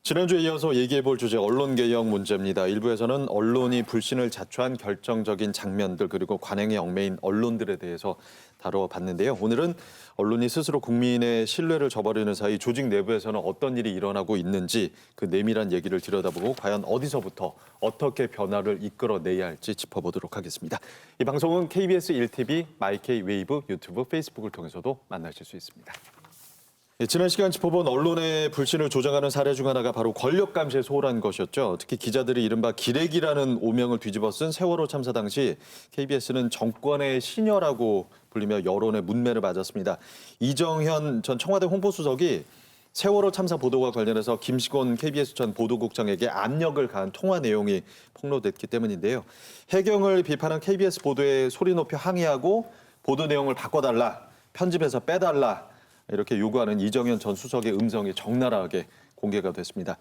지난주에 이어서 얘기해볼 주제 언론개혁 문제입니다. 일부에서는 언론이 불신을 자초한 결정적인 장면들 그리고 관행에 얽매인 언론들에 대해서 다뤄봤는데요. 오늘은 언론이 스스로 국민의 신뢰를 저버리는 사이 조직 내부에서는 어떤 일이 일어나고 있는지 그 내밀한 얘기를 들여다보고 과연 어디서부터 어떻게 변화를 이끌어내야 할지 짚어보도록 하겠습니다. 이 방송은 KBS 1TV, 마이케이 웨이브, 유튜브, 페이스북을 통해서도 만나실 수 있습니다. 지난 시간 짚어본 언론의 불신을 조장하는 사례 중 하나가 바로 권력 감시에 소홀한 것이었죠. 특히 기자들이 이른바 기레기라는 오명을 뒤집어 쓴 세월호 참사 당시 KBS는 정권의 시녀라고 불리며 여론의 문매를 맞았습니다. 이정현 전 청와대 홍보수석이 세월호 참사 보도와 관련해서 김시곤 KBS 전 보도국장에게 압력을 가한 통화 내용이 폭로됐기 때문인데요. 해경을 비판한 KBS 보도에 소리 높여 항의하고 보도 내용을 바꿔달라, 편집해서 빼달라, 이렇게 요구하는 이정현 전 수석의 음성이 적나라하게 공개가 됐습니다.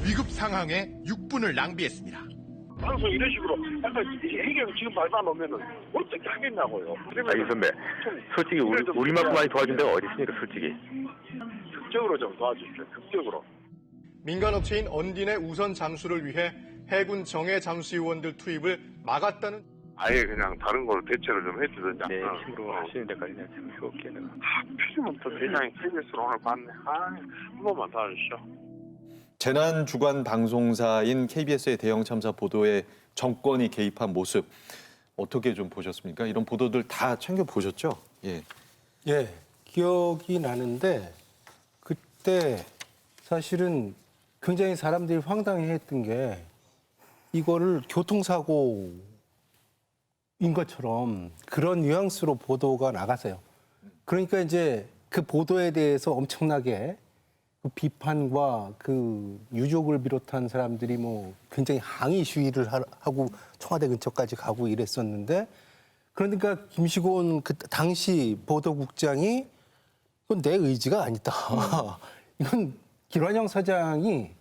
위급 상황에 6분을 낭비했습니다. 방송 이런 식으로 약간 해경 지금 말만 오면은 어떻게 하겠냐고요. 아니 선배, 솔직히 우리만큼 많이 도와준 데가 어디 있습니까, 솔직히. 극적으로 좀 도와주십시오. 극적으로. 민간업체인 언딘의 우선 잠수를 위해 해군 정예 잠수요원들 투입을 막았다는. 아예 그냥 다른 걸로 대체를 좀 해주든지. 내 힘으로 하시는 데까지 내가 참 해볼게 내가. 필요면 또 대장이 KBS로 오늘 봤네. 한 번만 도와주시오. 재난 주관 방송사인 KBS의 대형 참사 보도에 정권이 개입한 모습 어떻게 좀 보셨습니까? 이런 보도들 다 챙겨 보셨죠? 예. 예, 기억이 나는데 그때 사실은 굉장히 사람들이 황당해했던 게 이거를 교통사고인 것처럼 그런 뉘앙스로 보도가 나갔어요. 그러니까 이제 그 보도에 대해서 엄청나게 그 비판과 그 유족을 비롯한 사람들이 뭐 굉장히 항의 시위를 하고 청와대 근처까지 가고 이랬었는데 그러니까 김시곤 그 당시 보도국장이 이건 내 의지가 아니다. 이건 김환영 사장이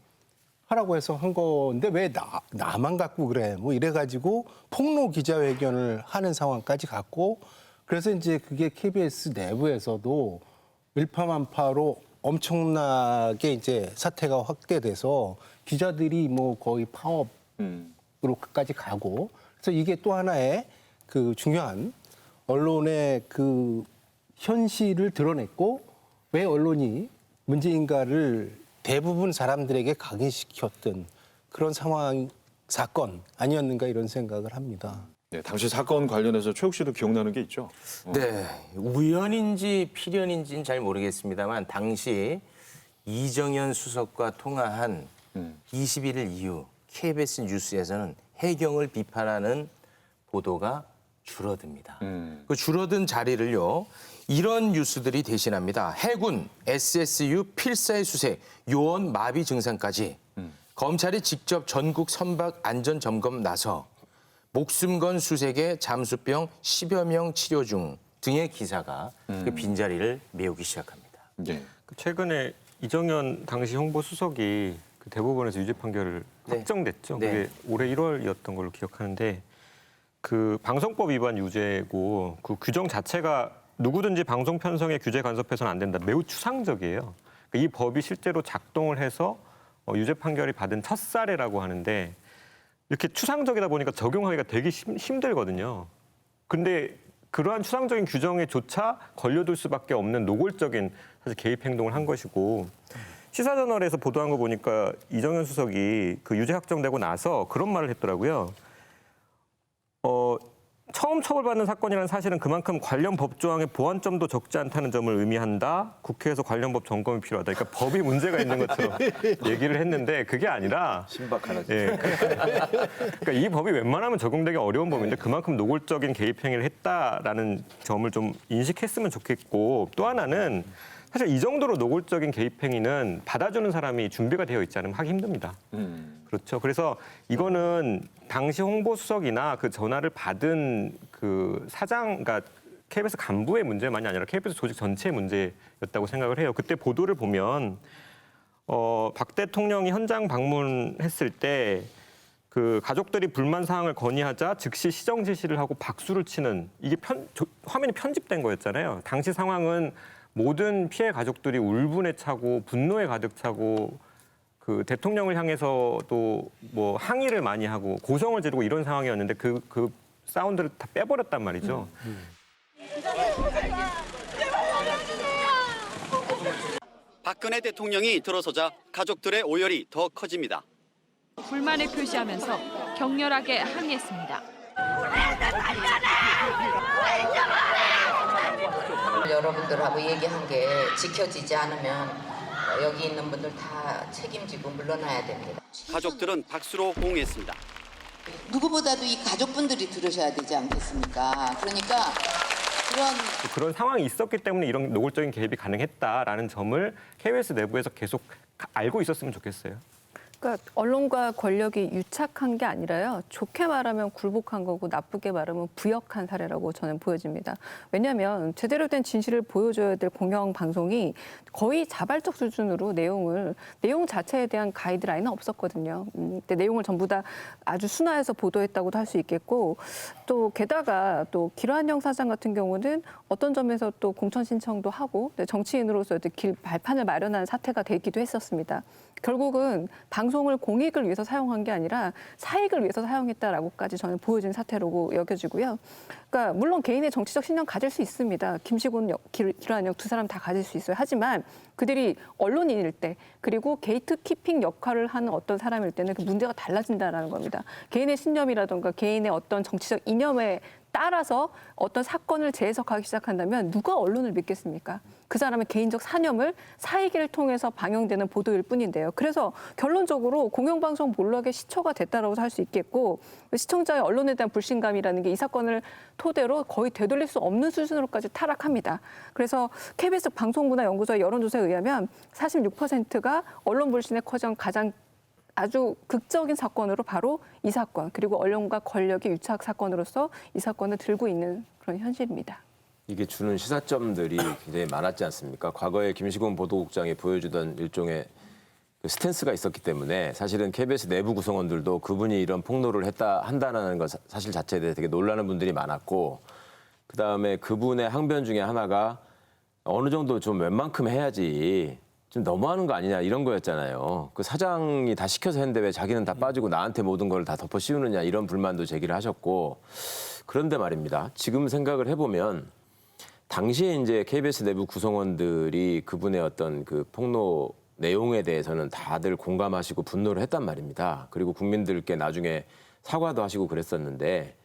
하라고 해서 한 건데 왜 나만 갖고 그래? 뭐 이래가지고 폭로 기자회견을 하는 상황까지 갔고 그래서 이제 그게 KBS 내부에서도 일파만파로 엄청나게 이제 사태가 확대돼서 기자들이 뭐 거의 파업으로까지 가고 그래서 이게 또 하나의 그 중요한 언론의 그 현실을 드러냈고 왜 언론이 문제인가를 대부분 사람들에게 각인시켰던 그런 상황, 사건 아니었는가 이런 생각을 합니다. 네, 당시 사건 관련해서 최욱 씨도 기억나는 게 있죠? 네, 우연인지 필연인지는 잘 모르겠습니다만 당시 이정현 수석과 통화한 21일 이후 KBS 뉴스에서는 해경을 비판하는 보도가 줄어듭니다. 그 줄어든 자리를요. 이런 뉴스들이 대신합니다. 해군, SSU 필사의 수색, 요원 마비 증상까지 검찰이 직접 전국 선박 안전 점검 나서 목숨 건 수색에 잠수병 10여 명 치료 중 등의 기사가 그 빈자리를 메우기 시작합니다. 네. 최근에 이정현 당시 홍보수석이 그 대법원에서 유죄 판결을 네. 확정됐죠. 네. 그게 올해 1월이었던 걸로 기억하는데 그 방송법 위반 유죄고 그 규정 자체가 누구든지 방송 편성에 규제 간섭해서는 안 된다. 매우 추상적이에요. 그러니까 이 법이 실제로 작동을 해서 유죄 판결이 받은 첫 사례라고 하는데 이렇게 추상적이다 보니까 적용하기가 되게 힘들거든요. 근데 그러한 추상적인 규정에조차 걸려들 수밖에 없는 노골적인 사실 개입 행동을 한 것이고 시사저널에서 보도한 거 보니까 이정현 수석이 그 유죄 확정되고 나서 그런 말을 했더라고요. 처음 처벌받는 사건이라는 사실은 그만큼 관련 법 조항의 보완점도 적지 않다는 점을 의미한다. 국회에서 관련 법 점검이 필요하다. 그러니까 법이 문제가 있는 것처럼 얘기를 했는데 그게 아니라 신박하다. 예, 그러니까 이 법이 웬만하면 적용되기 어려운 법인데 그만큼 노골적인 개입 행위를 했다라는 점을 좀 인식했으면 좋겠고 또 하나는 사실 이 정도로 노골적인 개입 행위는 받아주는 사람이 준비가 되어 있지 않으면 하기 힘듭니다. 그렇죠. 그래서 이거는 당시 홍보수석이나 그 전화를 받은 그 사장, 그러니까 KBS 간부의 문제만이 아니라 KBS 조직 전체의 문제였다고 생각을 해요. 그때 보도를 보면 박 대통령이 현장 방문했을 때 그 가족들이 불만 사항을 건의하자 즉시 시정 지시를 하고 박수를 치는 이게 화면이 편집된 거였잖아요. 당시 상황은 모든 피해 가족들이 울분에 차고 분노에 가득 차고 그 대통령을 향해서도 뭐 항의를 많이 하고 고성을 지르고 이런 상황이었는데 그 사운드를 다 빼버렸단 말이죠. 박근혜 대통령이 들어서자 가족들의 오열이 더 커집니다. 불만을 표시하면서 격렬하게 항의했습니다. 여러분들하고 얘기한 게 지켜지지 않으면 여기 있는 분들 다 책임지고 물러나야 됩니다. 가족들은 박수로 호응했습니다. 누구보다도 이 가족분들이 들으셔야 되지 않겠습니까? 그러니까 그런 상황이 있었기 때문에 이런 노골적인 개입이 가능했다라는 점을 KBS 내부에서 계속 알고 있었으면 좋겠어요. 그러니까 언론과 권력이 유착한 게 아니라요. 좋게 말하면 굴복한 거고 나쁘게 말하면 부역한 사례라고 저는 보여집니다. 왜냐하면 제대로 된 진실을 보여줘야 될 공영방송이 거의 자발적 수준으로 내용 자체에 대한 가이드라인은 없었거든요. 근데 내용을 전부 다 아주 순화해서 보도했다고도 할 수 있겠고 또 게다가 또 길환영 사장 같은 경우는 어떤 점에서 또 공천 신청도 하고 정치인으로서 길 발판을 마련하는 사태가 되기도 했었습니다. 결국은 방송을 공익을 위해서 사용한 게 아니라 사익을 위해서 사용했다라고까지 저는 보여진 사태라고 여겨지고요. 그러니까 물론 개인의 정치적 신념 가질 수 있습니다. 김시곤, 길환영 두 사람 다 가질 수 있어요. 하지만 그들이 언론인일 때 그리고 게이트키핑 역할을 하는 어떤 사람일 때는 그 문제가 달라진다는 겁니다. 개인의 신념이라든가 개인의 어떤 정치적 이념에 따라서 어떤 사건을 재해석하기 시작한다면 누가 언론을 믿겠습니까? 그 사람의 개인적 사념을 사익을 통해서 방영되는 보도일 뿐인데요. 그래서 결론적으로 공영방송 몰락의 시초가 됐다라고 할 수 있겠고 시청자의 언론에 대한 불신감이라는 게 이 사건을 토대로 거의 되돌릴 수 없는 수준으로까지 타락합니다. 그래서 KBS 방송문화연구소의 여론조사에 의하면 46%가 언론 불신에 커진 가장 아주 극적인 사건으로 바로 이 사건 그리고 언론과 권력의 유착 사건으로서 이 사건을 들고 있는 그런 현실입니다. 이게 주는 시사점들이 굉장히 많았지 않습니까? 과거에 김시곤 보도국장이 보여주던 일종의 그 스탠스가 있었기 때문에 사실은 KBS 내부 구성원들도 그분이 이런 폭로를 한다는 것 사실 자체에 대해 되게 놀라는 분들이 많았고 그다음에 그분의 항변 중에 하나가 어느 정도 좀 웬만큼 해야지 좀 너무하는 거 아니냐 이런 거였잖아요. 그 사장이 다 시켜서 했는데 왜 자기는 다 빠지고 나한테 모든 걸 다 덮어 씌우느냐 이런 불만도 제기를 하셨고 그런데 말입니다. 지금 생각을 해보면 당시에 이제 KBS 내부 구성원들이 그분의 어떤 그 폭로 내용에 대해서는 다들 공감하시고 분노를 했단 말입니다. 그리고 국민들께 나중에 사과도 하시고 그랬었는데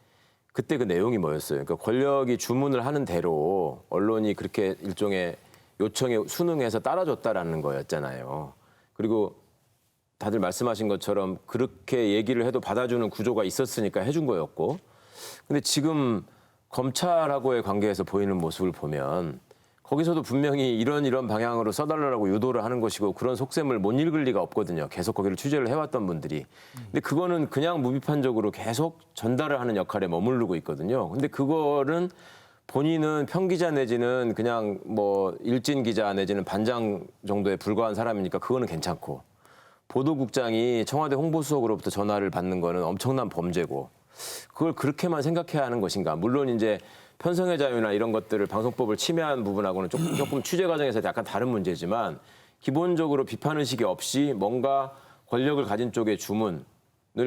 그때 그 내용이 뭐였어요? 그러니까 권력이 주문을 하는 대로 언론이 그렇게 일종의 요청에 순응해서 따라줬다라는 거였잖아요. 그리고 다들 말씀하신 것처럼 그렇게 얘기를 해도 받아주는 구조가 있었으니까 해준 거였고 근데 지금 검찰하고의 관계에서 보이는 모습을 보면 거기서도 분명히 이런 방향으로 써달라고 유도를 하는 것이고 그런 속셈을 못 읽을 리가 없거든요. 계속 거기를 취재를 해왔던 분들이. 근데 그거는 그냥 무비판적으로 계속 전달을 하는 역할에 머무르고 있거든요. 근데 그거는 본인은 평기자 내지는 그냥 뭐 일진 기자 내지는 반장 정도에 불과한 사람이니까 그거는 괜찮고 보도국장이 청와대 홍보수석으로부터 전화를 받는 거는 엄청난 범죄고 그걸 그렇게만 생각해야 하는 것인가. 물론 이제 편성의 자유나 이런 것들을 방송법을 침해한 부분하고는 조금 취재 과정에서 약간 다른 문제지만 기본적으로 비판의식이 없이 뭔가 권력을 가진 쪽의 주문을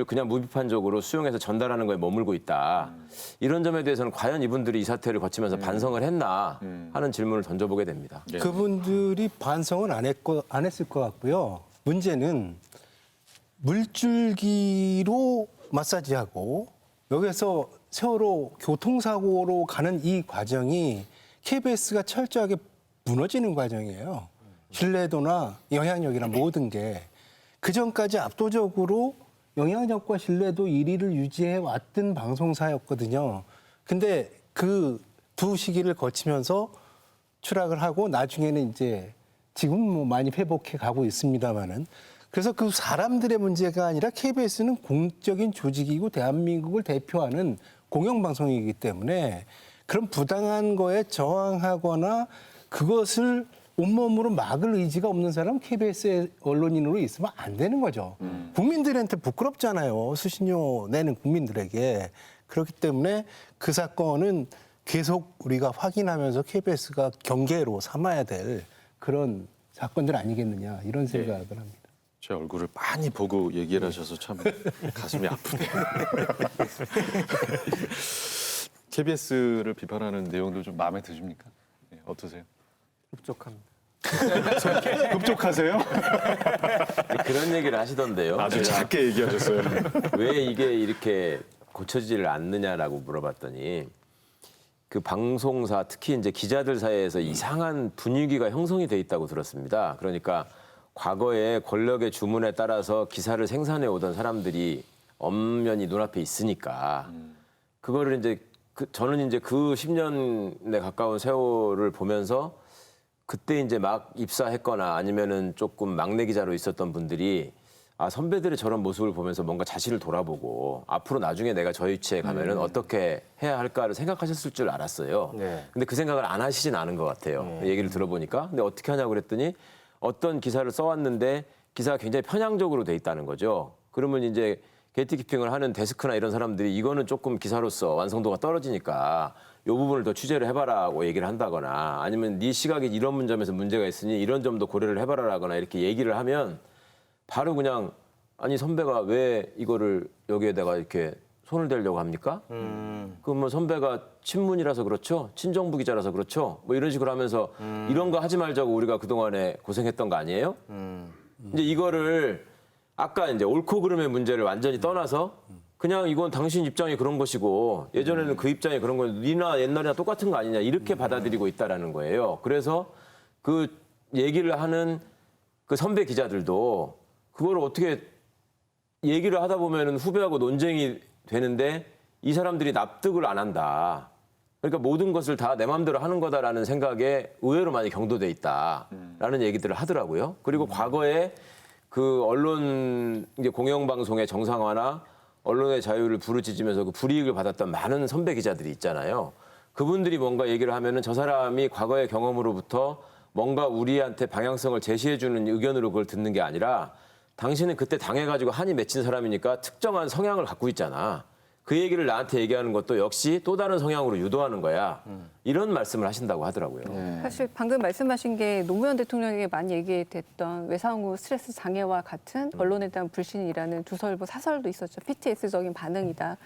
그냥 무비판적으로 수용해서 전달하는 거에 머물고 있다. 이런 점에 대해서는 과연 이분들이 이 사태를 거치면서 반성을 했나 하는 질문을 던져보게 됩니다. 그분들이 반성은 안 했을 것 같고요. 문제는 물줄기로 마사지하고 여기서 세월호 교통사고로 가는 이 과정이 KBS가 철저하게 무너지는 과정이에요. 신뢰도나 영향력이나 모든 게 그전까지 압도적으로 영향력과 신뢰도 1위를 유지해 왔던 방송사였거든요. 근데 그 두 시기를 거치면서 추락을 하고 나중에는 이제 지금 뭐 많이 회복해 가고 있습니다만은 그래서 그 사람들의 문제가 아니라 KBS는 공적인 조직이고 대한민국을 대표하는 공영방송이기 때문에 그런 부당한 거에 저항하거나 그것을 온몸으로 막을 의지가 없는 사람은 KBS의 언론인으로 있으면 안 되는 거죠. 국민들한테 부끄럽잖아요. 수신료 내는 국민들에게. 그렇기 때문에 그 사건은 계속 우리가 확인하면서 KBS가 경계로 삼아야 될 그런 사건들 아니겠느냐 이런 생각을 합니다. 제 얼굴을 많이 보고 얘기를 하셔서 참 가슴이 아프네요. KBS를 비판하는 내용도 좀 마음에 드십니까? 네, 어떠세요? 흡족합니다. 급족하세요? 그런 얘기를 하시던데요. 아주 작게 얘기하셨어요. 왜 이게 이렇게 고쳐지질 않느냐라고 물어봤더니 그 방송사 특히 이제 기자들 사이에서 이상한 분위기가 형성이 돼 있다고 들었습니다. 그러니까 과거에 권력의 주문에 따라서 기사를 생산해 오던 사람들이 엄연히 눈앞에 있으니까 그거를 이제 저는 이제 그 10년에 가까운 세월을 보면서 그때 이제 막 입사했거나 아니면은 조금 막내 기자로 있었던 분들이 아, 선배들의 저런 모습을 보면서 뭔가 자신을 돌아보고 앞으로 나중에 내가 저 위치에 가면은 어떻게 해야 할까를 생각하셨을 줄 알았어요. 네. 근데 그 생각을 안 하시진 않은 것 같아요. 얘기를 들어보니까. 근데 어떻게 하냐고 그랬더니 어떤 기사를 써왔는데 기사가 굉장히 편향적으로 돼 있다는 거죠. 그러면 이제 게이트키핑을 하는 데스크나 이런 사람들이 이거는 조금 기사로서 완성도가 떨어지니까 이 부분을 더 취재를 해봐라고 얘기를 한다거나 아니면 네 시각이 이런 점에서 문제가 있으니 이런 점도 고려를 해봐라라거나 이렇게 얘기를 하면 바로 그냥 아니 선배가 왜 이거를 여기에다가 이렇게 손을 대려고 합니까? 그럼 뭐 선배가 친문이라서 그렇죠? 친정부 기자라서 그렇죠? 뭐 이런 식으로 하면서 이런 거 하지 말자고 우리가 그동안에 고생했던 거 아니에요? 이제 이거를 아까 이제 옳고 그름의 문제를 완전히 떠나서 그냥 이건 당신 입장이 그런 것이고 예전에는 그 입장이 그런 거 니나 옛날이나 똑같은 거 아니냐 이렇게 받아들이고 있다라는 거예요. 그래서 그 얘기를 하는 그 선배 기자들도 그걸 어떻게 얘기를 하다 보면은 후배하고 논쟁이 되는데 이 사람들이 납득을 안 한다. 그러니까 모든 것을 다 내 마음대로 하는 거다라는 생각에 의외로 많이 경도돼 있다라는 얘기들을 하더라고요. 그리고 과거에 그 언론 이제 공영방송의 정상화나 언론의 자유를 부르짖으면서 그 불이익을 받았던 많은 선배 기자들이 있잖아요. 그분들이 뭔가 얘기를 하면은 저 사람이 과거의 경험으로부터 뭔가 우리한테 방향성을 제시해주는 의견으로 그걸 듣는 게 아니라 당신은 그때 당해가지고 한이 맺힌 사람이니까 특정한 성향을 갖고 있잖아. 그 얘기를 나한테 얘기하는 것도 역시 또 다른 성향으로 유도하는 거야. 이런 말씀을 하신다고 하더라고요. 사실 방금 말씀하신 게 노무현 대통령에게 많이 얘기됐던 외상 후 스트레스 장애와 같은 언론에 대한 불신이라는 주설부 사설도 있었죠. PTS적인 반응이다.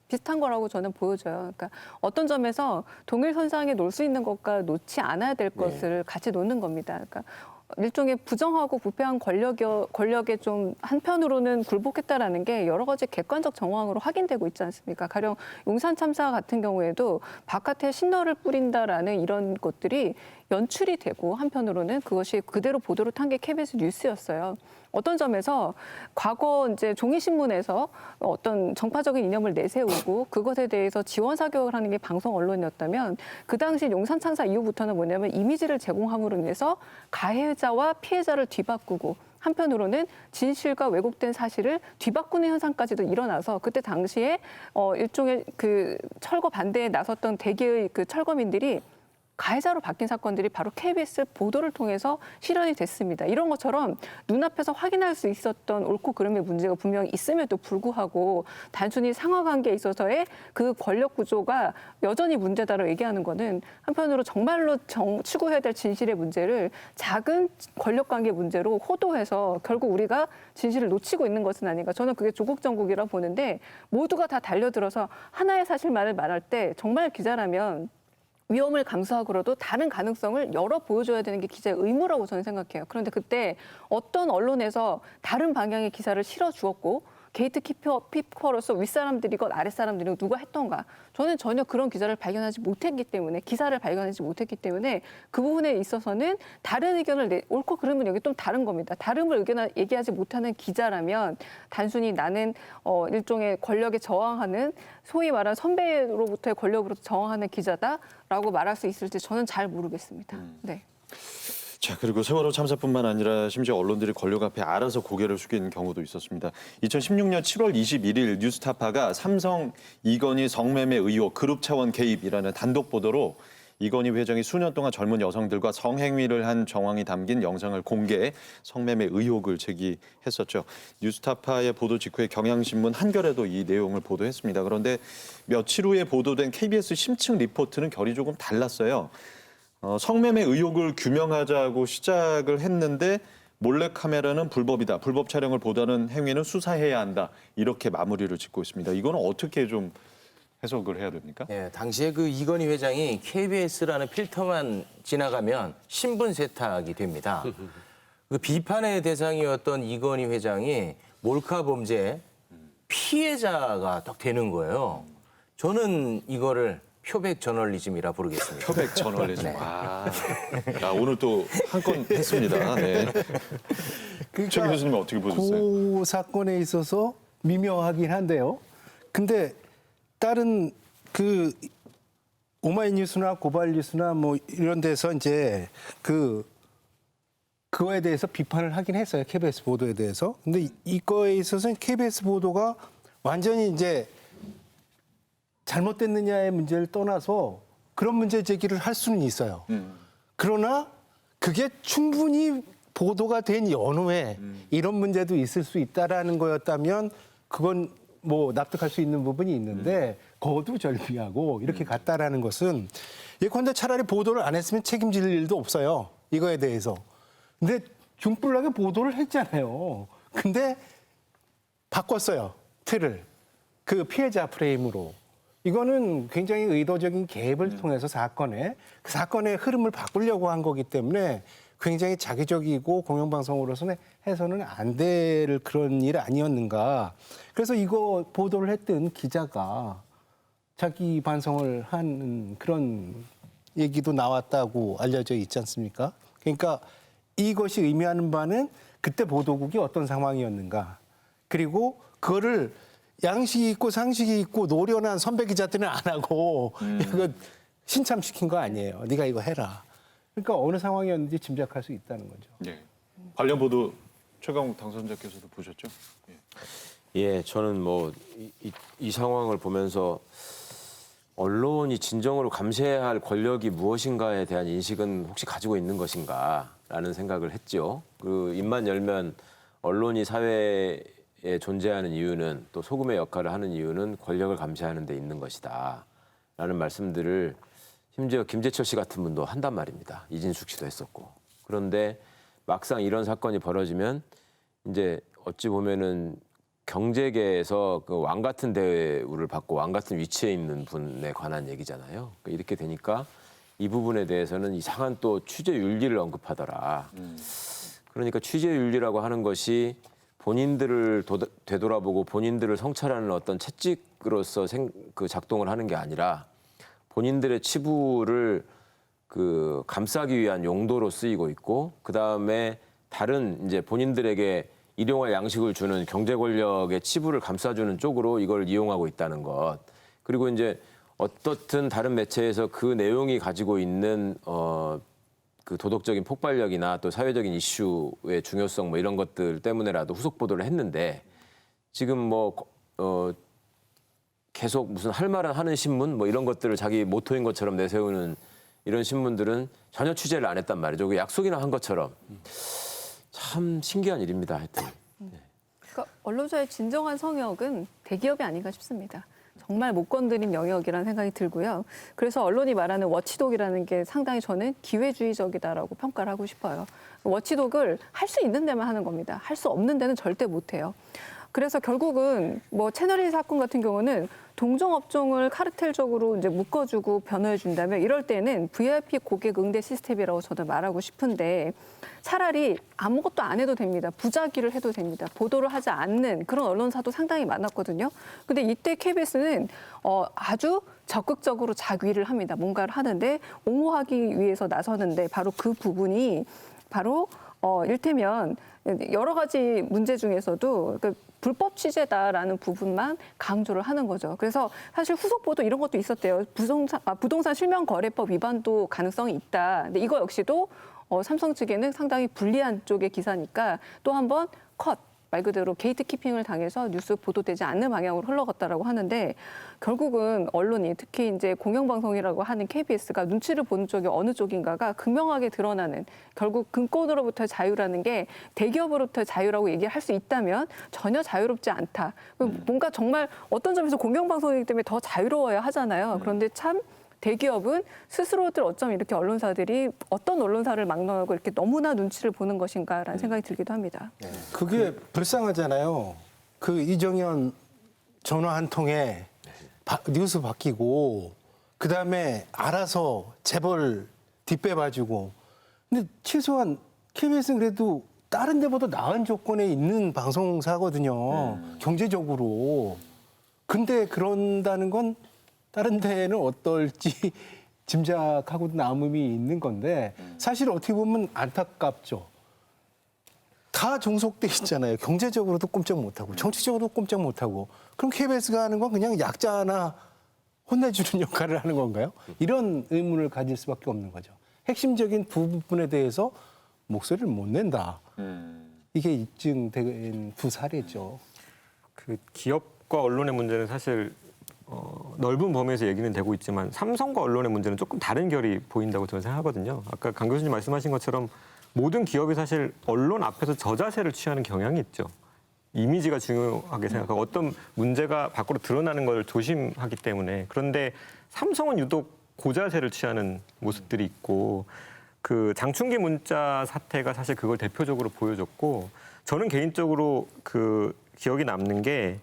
비슷한 거라고 저는 보여져요. 그러니까 어떤 점에서 동일선상에 놓을 수 있는 것과 놓지 않아야 될 것을 같이 놓는 겁니다. 그러니까 일종의 부정하고 부패한 권력에 좀 한편으로는 굴복했다라는 게 여러 가지 객관적 정황으로 확인되고 있지 않습니까? 가령 용산 참사 같은 경우에도 바깥에 신너를 뿌린다라는 이런 것들이 연출이 되고 한편으로는 그것이 그대로 보도를 탄 게 KBS 뉴스였어요. 어떤 점에서 과거 이제 종이신문에서 어떤 정파적인 이념을 내세우고 그것에 대해서 지원 사격을 하는 게 방송 언론이었다면 그 당시 용산 참사 이후부터는 뭐냐면 이미지를 제공함으로 인해서 가해자와 피해자를 뒤바꾸고 한편으로는 진실과 왜곡된 사실을 뒤바꾸는 현상까지도 일어나서 그때 당시에 일종의 그 철거 반대에 나섰던 대개의 그 철거민들이 가해자로 바뀐 사건들이 바로 KBS 보도를 통해서 실현이 됐습니다. 이런 것처럼 눈앞에서 확인할 수 있었던 옳고 그름의 문제가 분명히 있음에도 불구하고 단순히 상하관계에 있어서의 그 권력 구조가 여전히 문제다라고 얘기하는 거는 한편으로 정말로 추구해야 될 진실의 문제를 작은 권력관계 문제로 호도해서 결국 우리가 진실을 놓치고 있는 것은 아닌가. 저는 그게 조국 정국이라 보는데 모두가 다 달려들어서 하나의 사실만을 말할 때 정말 기자라면 위험을 감수하고라도 다른 가능성을 열어 보여줘야 되는 게 기자의 의무라고 저는 생각해요. 그런데 그때 어떤 언론에서 다른 방향의 기사를 실어주었고 게이트키퍼로서 윗사람들이건 아랫사람들이건 누가 했던가. 저는 전혀 그런 기사를 발견하지 못했기 때문에 그 부분에 있어서는 다른 의견을 옳고 그름은 여기 좀 다른 겁니다. 다른 의견을 얘기하지 못하는 기자라면 단순히 나는 일종의 권력에 저항하는 소위 말하는 선배로부터의 권력으로부터 저항하는 기자다라고 말할 수 있을지 저는 잘 모르겠습니다. 네. 자, 그리고 세월호 참사뿐만 아니라 심지어 언론들이 권력 앞에 알아서 고개를 숙이는 경우도 있었습니다. 2016년 7월 21일 뉴스타파가 삼성 이건희 성매매 의혹 그룹 차원 개입이라는 단독 보도로 이건희 회장이 수년 동안 젊은 여성들과 성행위를 한 정황이 담긴 영상을 공개해 성매매 의혹을 제기했었죠. 뉴스타파의 보도 직후에 경향신문 한겨레도 이 내용을 보도했습니다. 그런데 며칠 후에 보도된 KBS 심층 리포트는 결이 조금 달랐어요. 성매매 의혹을 규명하자고 시작을 했는데 몰래카메라는 불법이다. 불법 촬영을 보도하는 행위는 수사해야 한다. 이렇게 마무리를 짓고 있습니다. 이거는 어떻게 좀 해석을 해야 됩니까? 예, 당시에 그 이건희 회장이 KBS라는 필터만 지나가면 신분 세탁이 됩니다. 그 비판의 대상이었던 이건희 회장이 몰카 범죄 피해자가 딱 되는 거예요. 저는 이거를 표백 저널리즘이라 부르겠습니다. 표백 저널리즘. 네. 야, 오늘 또 한 건 했습니다. 네. 최 교수님 어떻게 보셨어요? 그 사건에 있어서 미묘하긴 한데요. 근데 다른 그 오마이뉴스나 고발뉴스나 뭐 이런 데서 이제 그거에 대해서 비판을 하긴 했어요. KBS 보도에 대해서. 근데 이거에 있어서는 KBS 보도가 완전히 이제 잘못됐느냐의 문제를 떠나서 그런 문제 제기를 할 수는 있어요. 그러나 그게 충분히 보도가 된 연후에 이런 문제도 있을 수 있다라는 거였다면 그건 뭐 납득할 수 있는 부분이 있는데 거두절미하고 이렇게 갔다라는 것은 예컨대 차라리 보도를 안 했으면 책임질 일도 없어요. 이거에 대해서. 근데 중불나게 보도를 했잖아요. 근데 바꿨어요. 틀을. 그 피해자 프레임으로. 이거는 굉장히 의도적인 개입을 통해서 그 사건의 흐름을 바꾸려고 한 거기 때문에 굉장히 자기적이고 공영방송으로서는 해서는 안 될 그런 일 아니었는가. 그래서 이거 보도를 했던 기자가 자기 반성을 한 그런 얘기도 나왔다고 알려져 있지 않습니까? 그러니까 이것이 의미하는 바는 그때 보도국이 어떤 상황이었는가. 그리고 그거를 양식이 있고 상식이 있고 노련한 선배 기자들은 안 하고 이거 신참시킨 거 아니에요. 네가 이거 해라. 그러니까 어느 상황이었는지 짐작할 수 있다는 거죠. 네. 관련 보도 최강욱 당선자께서도 보셨죠? 예, 저는 뭐 이 상황을 보면서 언론이 진정으로 감시해야 할 권력이 무엇인가에 대한 인식은 혹시 가지고 있는 것인가라는 생각을 했죠. 그 입만 열면 언론이 사회에 존재하는 이유는 또 소금의 역할을 하는 이유는 권력을 감시하는 데 있는 것이다. 라는 말씀들을 심지어 김재철 씨 같은 분도 한단 말입니다. 이진숙 씨도 했었고. 그런데 막상 이런 사건이 벌어지면 이제 어찌 보면은 경제계에서 그 왕 같은 대우를 받고 왕 같은 위치에 있는 분에 관한 얘기잖아요. 그러니까 이렇게 되니까 이 부분에 대해서는 이상한 또 취재 윤리를 언급하더라. 그러니까 취재 윤리라고 하는 것이 본인들을 되돌아보고 본인들을 성찰하는 어떤 채찍으로서 그 작동을 하는 게 아니라 본인들의 치부를 그 감싸기 위한 용도로 쓰이고 있고 그 다음에 다른 이제 본인들에게 일용할 양식을 주는 경제 권력의 치부를 감싸주는 쪽으로 이걸 이용하고 있다는 것. 그리고 이제 어떻든 다른 매체에서 그 내용이 가지고 있는 그 도덕적인 폭발력이나 또 사회적인 이슈의 중요성 뭐 이런 것들 때문에라도 후속 보도를 했는데 지금 뭐 계속 무슨 할 말은 하는 신문 뭐 이런 것들을 자기 모토인 것처럼 내세우는 이런 신문들은 전혀 취재를 안 했단 말이죠. 그 약속이나 한 것처럼 참 신기한 일입니다. 하여튼. 그러니까 언론사의 진정한 성역은 대기업이 아닌가 싶습니다. 정말 못 건드린 영역이라는 생각이 들고요. 그래서 언론이 말하는 워치독이라는 게 상당히 저는 기회주의적이다라고 평가를 하고 싶어요. 워치독을 할 수 있는 데만 하는 겁니다. 할 수 없는 데는 절대 못 해요. 그래서 결국은 뭐 채널1 사건 같은 경우는 동종업종을 카르텔적으로 이제 묶어주고 변호해 준다면 이럴 때는 VIP 고객 응대 시스템이라고 저는 말하고 싶은데 차라리 아무것도 안 해도 됩니다. 부작위를 해도 됩니다. 보도를 하지 않는 그런 언론사도 상당히 많았거든요. 근데 이때 KBS는 아주 적극적으로 자기를 합니다. 뭔가를 하는데 옹호하기 위해서 나서는데 바로 그 부분이 바로 일테면 여러 가지 문제 중에서도 불법 취재다라는 부분만 강조를 하는 거죠. 그래서 사실 후속 보도 이런 것도 있었대요. 부동산 실명거래법 위반도 가능성이 있다. 근데 이거 역시도 삼성 측에는 상당히 불리한 쪽의 기사니까 또 한 번 컷. 말 그대로 게이트키핑을 당해서 뉴스 보도되지 않는 방향으로 흘러갔다라고 하는데 결국은 언론이 특히 이제 공영방송이라고 하는 KBS가 눈치를 보는 쪽이 어느 쪽인가가 극명하게 드러나는 결국 금권으로부터의 자유라는 게 대기업으로부터의 자유라고 얘기할 수 있다면 전혀 자유롭지 않다. 뭔가 정말 어떤 점에서 공영방송이기 때문에 더 자유로워야 하잖아요. 그런데 참 대기업은 스스로들 어쩜 이렇게 언론사들이 어떤 언론사를 막론하고 이렇게 너무나 눈치를 보는 것인가라는 생각이 들기도 합니다. 그게 불쌍하잖아요. 그 이정현 전화 한 통에 뉴스 바뀌고 그다음에 알아서 재벌 뒷배봐주고. 근데 최소한 KBS는 그래도 다른 데보다 나은 조건에 있는 방송사거든요. 경제적으로. 근데 그런다는 건 다른 데는 어떨지 짐작하고 남음이 있는 건데 사실 어떻게 보면 안타깝죠. 다 종속돼 있잖아요. 경제적으로도 꼼짝 못하고 정치적으로도 꼼짝 못하고. 그럼 KBS가 하는 건 그냥 약자 하나 혼내주는 역할을 하는 건가요? 이런 의문을 가질 수밖에 없는 거죠. 핵심적인 부분에 대해서 목소리를 못 낸다. 이게 입증된 두 사례죠. 그 기업과 언론의 문제는 사실 넓은 범위에서 얘기는 되고 있지만 삼성과 언론의 문제는 조금 다른 결이 보인다고 저는 생각하거든요. 아까 강 교수님 말씀하신 것처럼 모든 기업이 사실 언론 앞에서 저자세를 취하는 경향이 있죠. 이미지가 중요하게 생각하고 어떤 문제가 밖으로 드러나는 걸 조심하기 때문에. 그런데 삼성은 유독 고자세를 취하는 모습들이 있고 그 장충기 문자 사태가 사실 그걸 대표적으로 보여줬고 저는 개인적으로 그 기억이 남는 게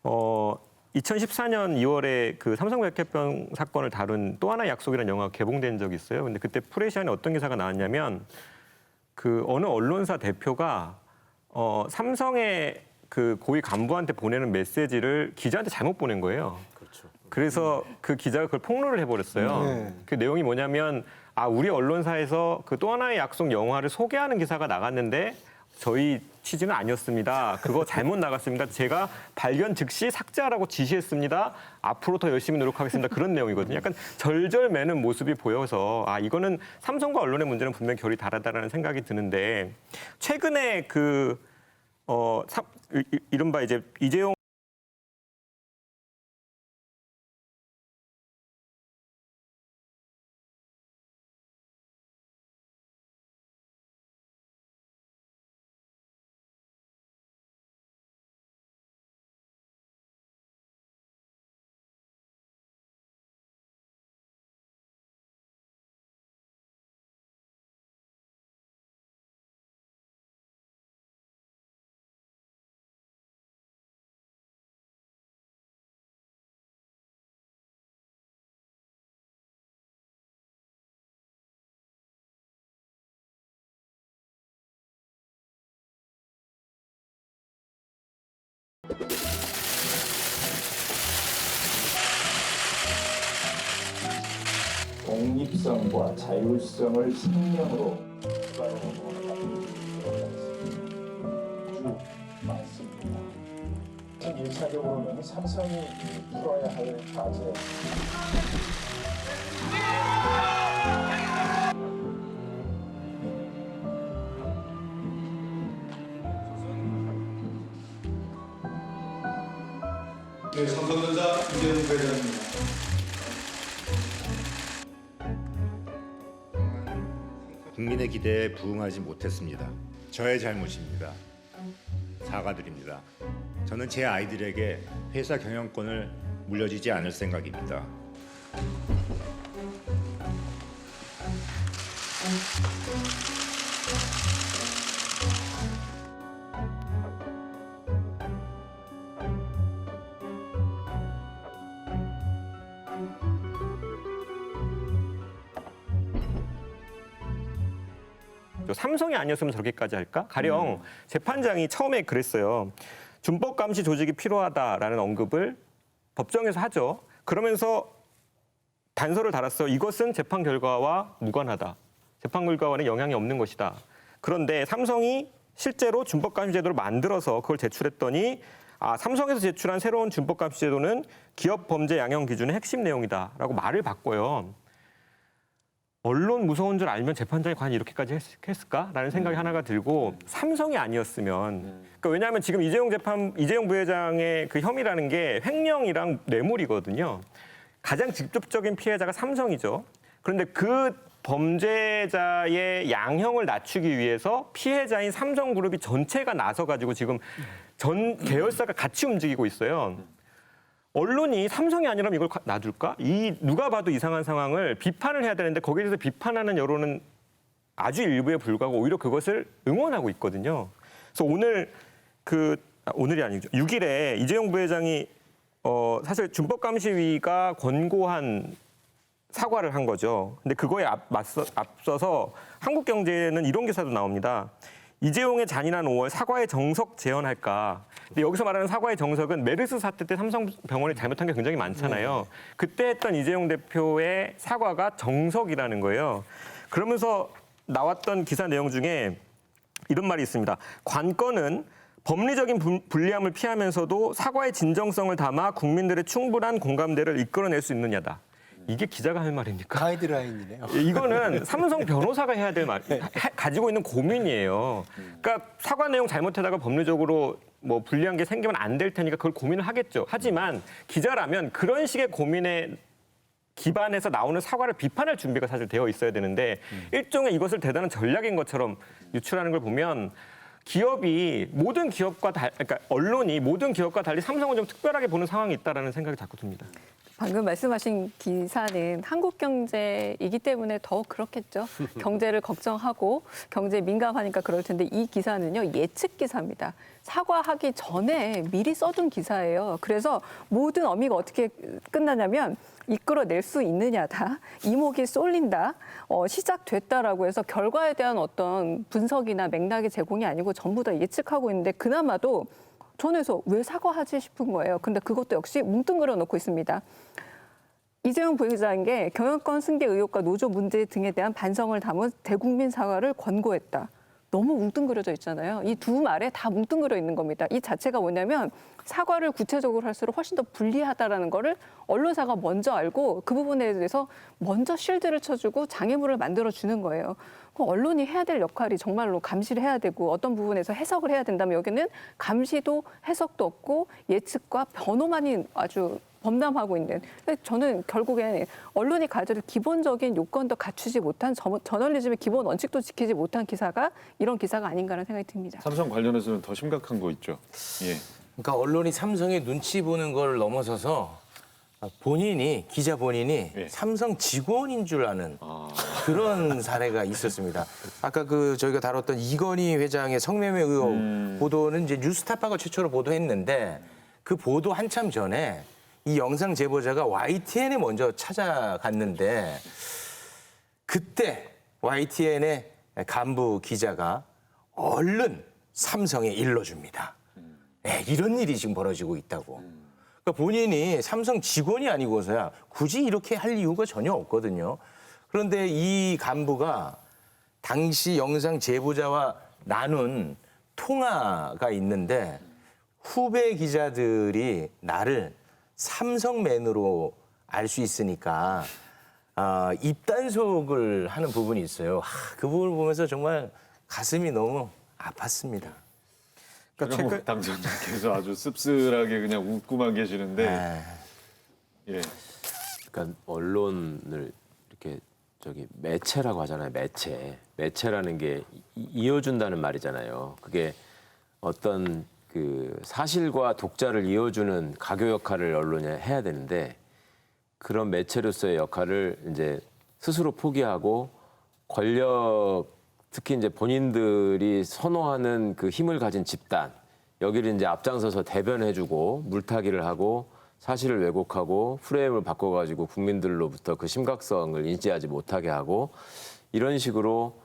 2014년 2월에 그 삼성 백혈병 사건을 다룬 또 하나의 약속이라는 영화가 개봉된 적이 있어요. 근데 그때 프레시안에 어떤 기사가 나왔냐면 그 어느 언론사 대표가 삼성의 그 고위 간부한테 보내는 메시지를 기자한테 잘못 보낸 거예요. 그렇죠. 그래서 그 기자가 그걸 폭로를 해버렸어요. 그 내용이 뭐냐면 우리 언론사에서 그 또 하나의 약속 영화를 소개하는 기사가 나갔는데 저희 취지는 아니었습니다. 그거 잘못 나갔습니다. 제가 발견 즉시 삭제하라고 지시했습니다. 앞으로 더 열심히 노력하겠습니다. 그런 내용이거든요. 약간 절절매는 모습이 보여서 이거는 삼성과 언론의 문제는 분명히 결이 다르다라는 생각이 드는데 최근에 이른바 이제 이재용 독립성과 자율성을 생명으로 많습니다. 1차적으로는 삼성이 풀어야 할 과제. 네, 삼성전자 이재용 회장입니다. 국민의 기대에 부응하지 못했습니다. 저의 잘못입니다. 사과드립니다. 저는 제 아이들에게 회사 경영권을 물려주지 않을 생각입니다. 삼성이 아니었으면 저렇게까지 할까? 가령 재판장이 처음에 그랬어요. 준법 감시 조직이 필요하다라는 언급을 법정에서 하죠. 그러면서 단서를 달았어요. 이것은 재판 결과와 무관하다. 재판 결과와는 영향이 없는 것이다. 그런데 삼성이 실제로 준법 감시 제도를 만들어서 그걸 제출했더니 삼성에서 제출한 새로운 준법 감시 제도는 기업 범죄 양형 기준의 핵심 내용이다라고 말을 바꿔요. 언론 무서운 줄 알면 재판장이 과연 이렇게까지 했을까라는 생각이 하나가 들고 삼성이 아니었으면 그러니까 왜냐하면 지금 이재용 부회장의 그 혐의라는 게 횡령이랑 뇌물이거든요. 가장 직접적인 피해자가 삼성이죠. 그런데 그 범죄자의 양형을 낮추기 위해서 피해자인 삼성그룹이 전체가 나서가지고 지금 전 계열사가 같이 움직이고 있어요. 언론이 삼성이 아니라면 이걸 놔둘까? 누가 봐도 이상한 상황을 비판을 해야 되는데 거기에 대해서 비판하는 여론은 아주 일부에 불과하고 오히려 그것을 응원하고 있거든요. 그래서 오늘이 아니죠. 6일에 이재용 부회장이 사실 준법감시위가 권고한 사과를 한 거죠. 근데 그거에 앞서서 한국경제는 이런 기사도 나옵니다. 이재용의 잔인한 5월 사과의 정석 재현할까. 근데 여기서 말하는 사과의 정석은 메르스 사태 때 삼성병원이 잘못한 게 굉장히 많잖아요. 그때 했던 이재용 대표의 사과가 정석이라는 거예요. 그러면서 나왔던 기사 내용 중에 이런 말이 있습니다. 관건은 법리적인 불리함을 피하면서도 사과의 진정성을 담아 국민들의 충분한 공감대를 이끌어낼 수 있느냐다. 이게 기자가 할 말입니까? 가이드라인이네요. 이거는 삼성 변호사가 해야 될 말, 가지고 있는 고민이에요. 그러니까 사과 내용 잘못하다가 법리적으로 뭐 불리한 게 생기면 안 될 테니까 그걸 고민을 하겠죠. 하지만 기자라면 그런 식의 고민에 기반해서 나오는 사과를 비판할 준비가 사실 되어 있어야 되는데 일종의 이것을 대단한 전략인 것처럼 유출하는 걸 보면 기업이 모든 기업과 그러니까 언론이 모든 기업과 달리 삼성을 좀 특별하게 보는 상황이 있다라는 생각이 자꾸 듭니다. 방금 말씀하신 기사는 한국경제이기 때문에 더 그렇겠죠. 경제를 걱정하고 경제에 민감하니까 그럴 텐데 이 기사는요. 예측 기사입니다. 사과하기 전에 미리 써둔 기사예요. 그래서 모든 어미가 어떻게 끝나냐면 이끌어낼 수 있느냐다. 이목이 쏠린다. 시작됐다라고 해서 결과에 대한 어떤 분석이나 맥락의 제공이 아니고 전부 다 예측하고 있는데 그나마도 전에서 왜 사과하지 싶은 거예요. 근데 그것도 역시 뭉뚱그려 놓고 있습니다. 이재용 부회장에게 경영권 승계 의혹과 노조 문제 등에 대한 반성을 담은 대국민 사과를 권고했다. 너무 뭉뚱그려져 있잖아요. 이 두 말에 다 뭉뚱그려 있는 겁니다. 이 자체가 뭐냐면 사과를 구체적으로 할수록 훨씬 더 불리하다라는 거를 언론사가 먼저 알고 그 부분에 대해서 먼저 실드를 쳐주고 장애물을 만들어주는 거예요. 언론이 해야 될 역할이 정말로 감시를 해야 되고 어떤 부분에서 해석을 해야 된다면 여기는 감시도 해석도 없고 예측과 변호만이 아주 범람하고 있는. 저는 결국엔 언론이 가져야 될 기본적인 요건도 갖추지 못한 저널리즘의 기본 원칙도 지키지 못한 기사가 이런 기사가 아닌가라는 생각이 듭니다. 삼성 관련해서는 더 심각한 거 있죠. 예. 그러니까 언론이 삼성의 눈치 보는 걸 넘어서서 기자 본인이 삼성 직원인 줄 아는 그런 사례가 있었습니다. 아까 저희가 다뤘던 이건희 회장의 성매매 의혹 보도는 이제 뉴스타파가 최초로 보도했는데 그 보도 한참 전에 이 영상 제보자가 YTN에 먼저 찾아갔는데 그때 YTN의 간부 기자가 얼른 삼성에 일러줍니다. 이런 일이 지금 벌어지고 있다고. 그러니까 본인이 삼성 직원이 아니고서야 굳이 이렇게 할 이유가 전혀 없거든요. 그런데 이 간부가 당시 영상 제보자와 나눈 통화가 있는데 후배 기자들이 나를 삼성맨으로 알 수 있으니까 입단속을 하는 부분이 있어요. 그 부분을 보면서 정말 가슴이 너무 아팠습니다. 그러니까 당선자께서 아주 씁쓸하게 그냥 웃고만 계시는데, 예. 그러니까 언론을 이렇게 매체라고 하잖아요. 매체라는 게 이어준다는 말이잖아요. 그게 어떤 그 사실과 독자를 이어주는 가교 역할을 언론이 해야 되는데 그런 매체로서의 역할을 이제 스스로 포기하고 권력 특히 이제 본인들이 선호하는 그 힘을 가진 집단 여기를 이제 앞장서서 대변해주고 물타기를 하고 사실을 왜곡하고 프레임을 바꿔가지고 국민들로부터 그 심각성을 인지하지 못하게 하고 이런 식으로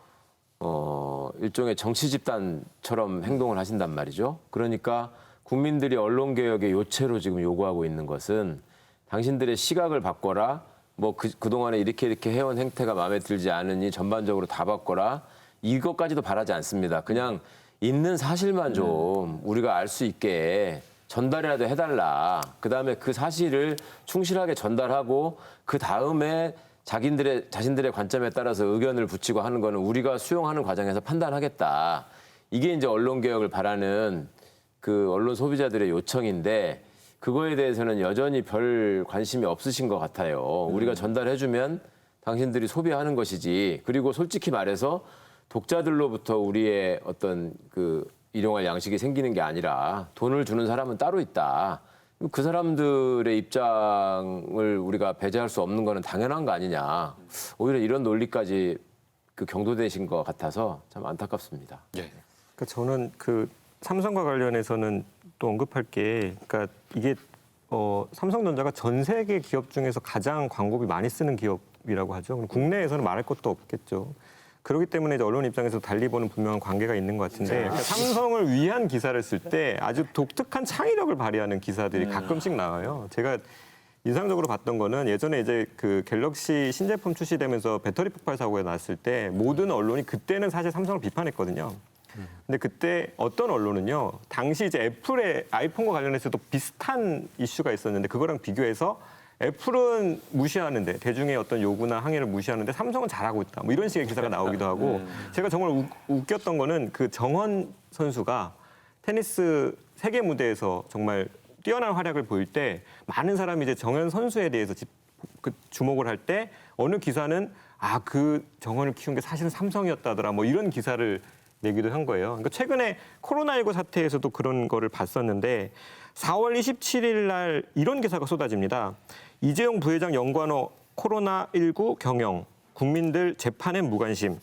일종의 정치 집단처럼 행동을 하신단 말이죠. 그러니까 국민들이 언론개혁의 요체로 지금 요구하고 있는 것은 당신들의 시각을 바꿔라. 뭐 그동안에 이렇게 해온 행태가 마음에 들지 않으니 전반적으로 다 바꿔라. 이것까지도 바라지 않습니다. 그냥 있는 사실만 좀 우리가 알 수 있게 전달이라도 해달라. 그다음에 그 사실을 충실하게 전달하고 그다음에 자신들의 관점에 따라서 의견을 붙이고 하는 거는 우리가 수용하는 과정에서 판단하겠다. 이게 이제 언론 개혁을 바라는 그 언론 소비자들의 요청인데 그거에 대해서는 여전히 별 관심이 없으신 것 같아요. 우리가 전달해주면 당신들이 소비하는 것이지. 그리고 솔직히 말해서 독자들로부터 우리의 어떤 그 일용할 양식이 생기는 게 아니라 돈을 주는 사람은 따로 있다. 그 사람들의 입장을 우리가 배제할 수 없는 거는 당연한 거 아니냐. 오히려 이런 논리까지 그 경도되신 것 같아서 참 안타깝습니다. 그러니까 저는 그 삼성과 관련해서는 또 언급할 게, 그러니까 이게 삼성전자가 전 세계 기업 중에서 가장 광고비 많이 쓰는 기업이라고 하죠. 그럼 국내에서는 말할 것도 없겠죠. 그렇기 때문에 이제 언론 입장에서 달리 보는 분명한 관계가 있는 것 같은데, 그러니까 삼성을 위한 기사를 쓸 때 아주 독특한 창의력을 발휘하는 기사들이 가끔씩 나와요. 제가 인상적으로 봤던 거는 예전에 이제 그 갤럭시 신제품 출시되면서 배터리 폭발 사고가 났을 때 모든 언론이 그때는 사실 삼성을 비판했거든요. 근데 그때 어떤 언론은요, 당시 이제 애플의 아이폰과 관련해서도 비슷한 이슈가 있었는데 그거랑 비교해서 애플은 무시하는데, 대중의 어떤 요구나 항의를 무시하는데 삼성은 잘하고 있다. 뭐 이런 식의 기사가 나오기도 하고, 제가 정말 웃겼던 거는 그 정원 선수가 테니스 세계 무대에서 정말 뛰어난 활약을 보일 때 많은 사람이 이제 정현 선수에 대해서 주목을 할 때 어느 기사는 그 정원을 키운 게 사실은 삼성이었다더라. 뭐 이런 기사를 내기도 한 거예요. 그러니까 최근에 코로나19 사태에서도 그런 거를 봤었는데 4월 27일 날 이런 기사가 쏟아집니다. 이재용 부회장 연관어 코로나19 경영, 국민들 재판엔 무관심.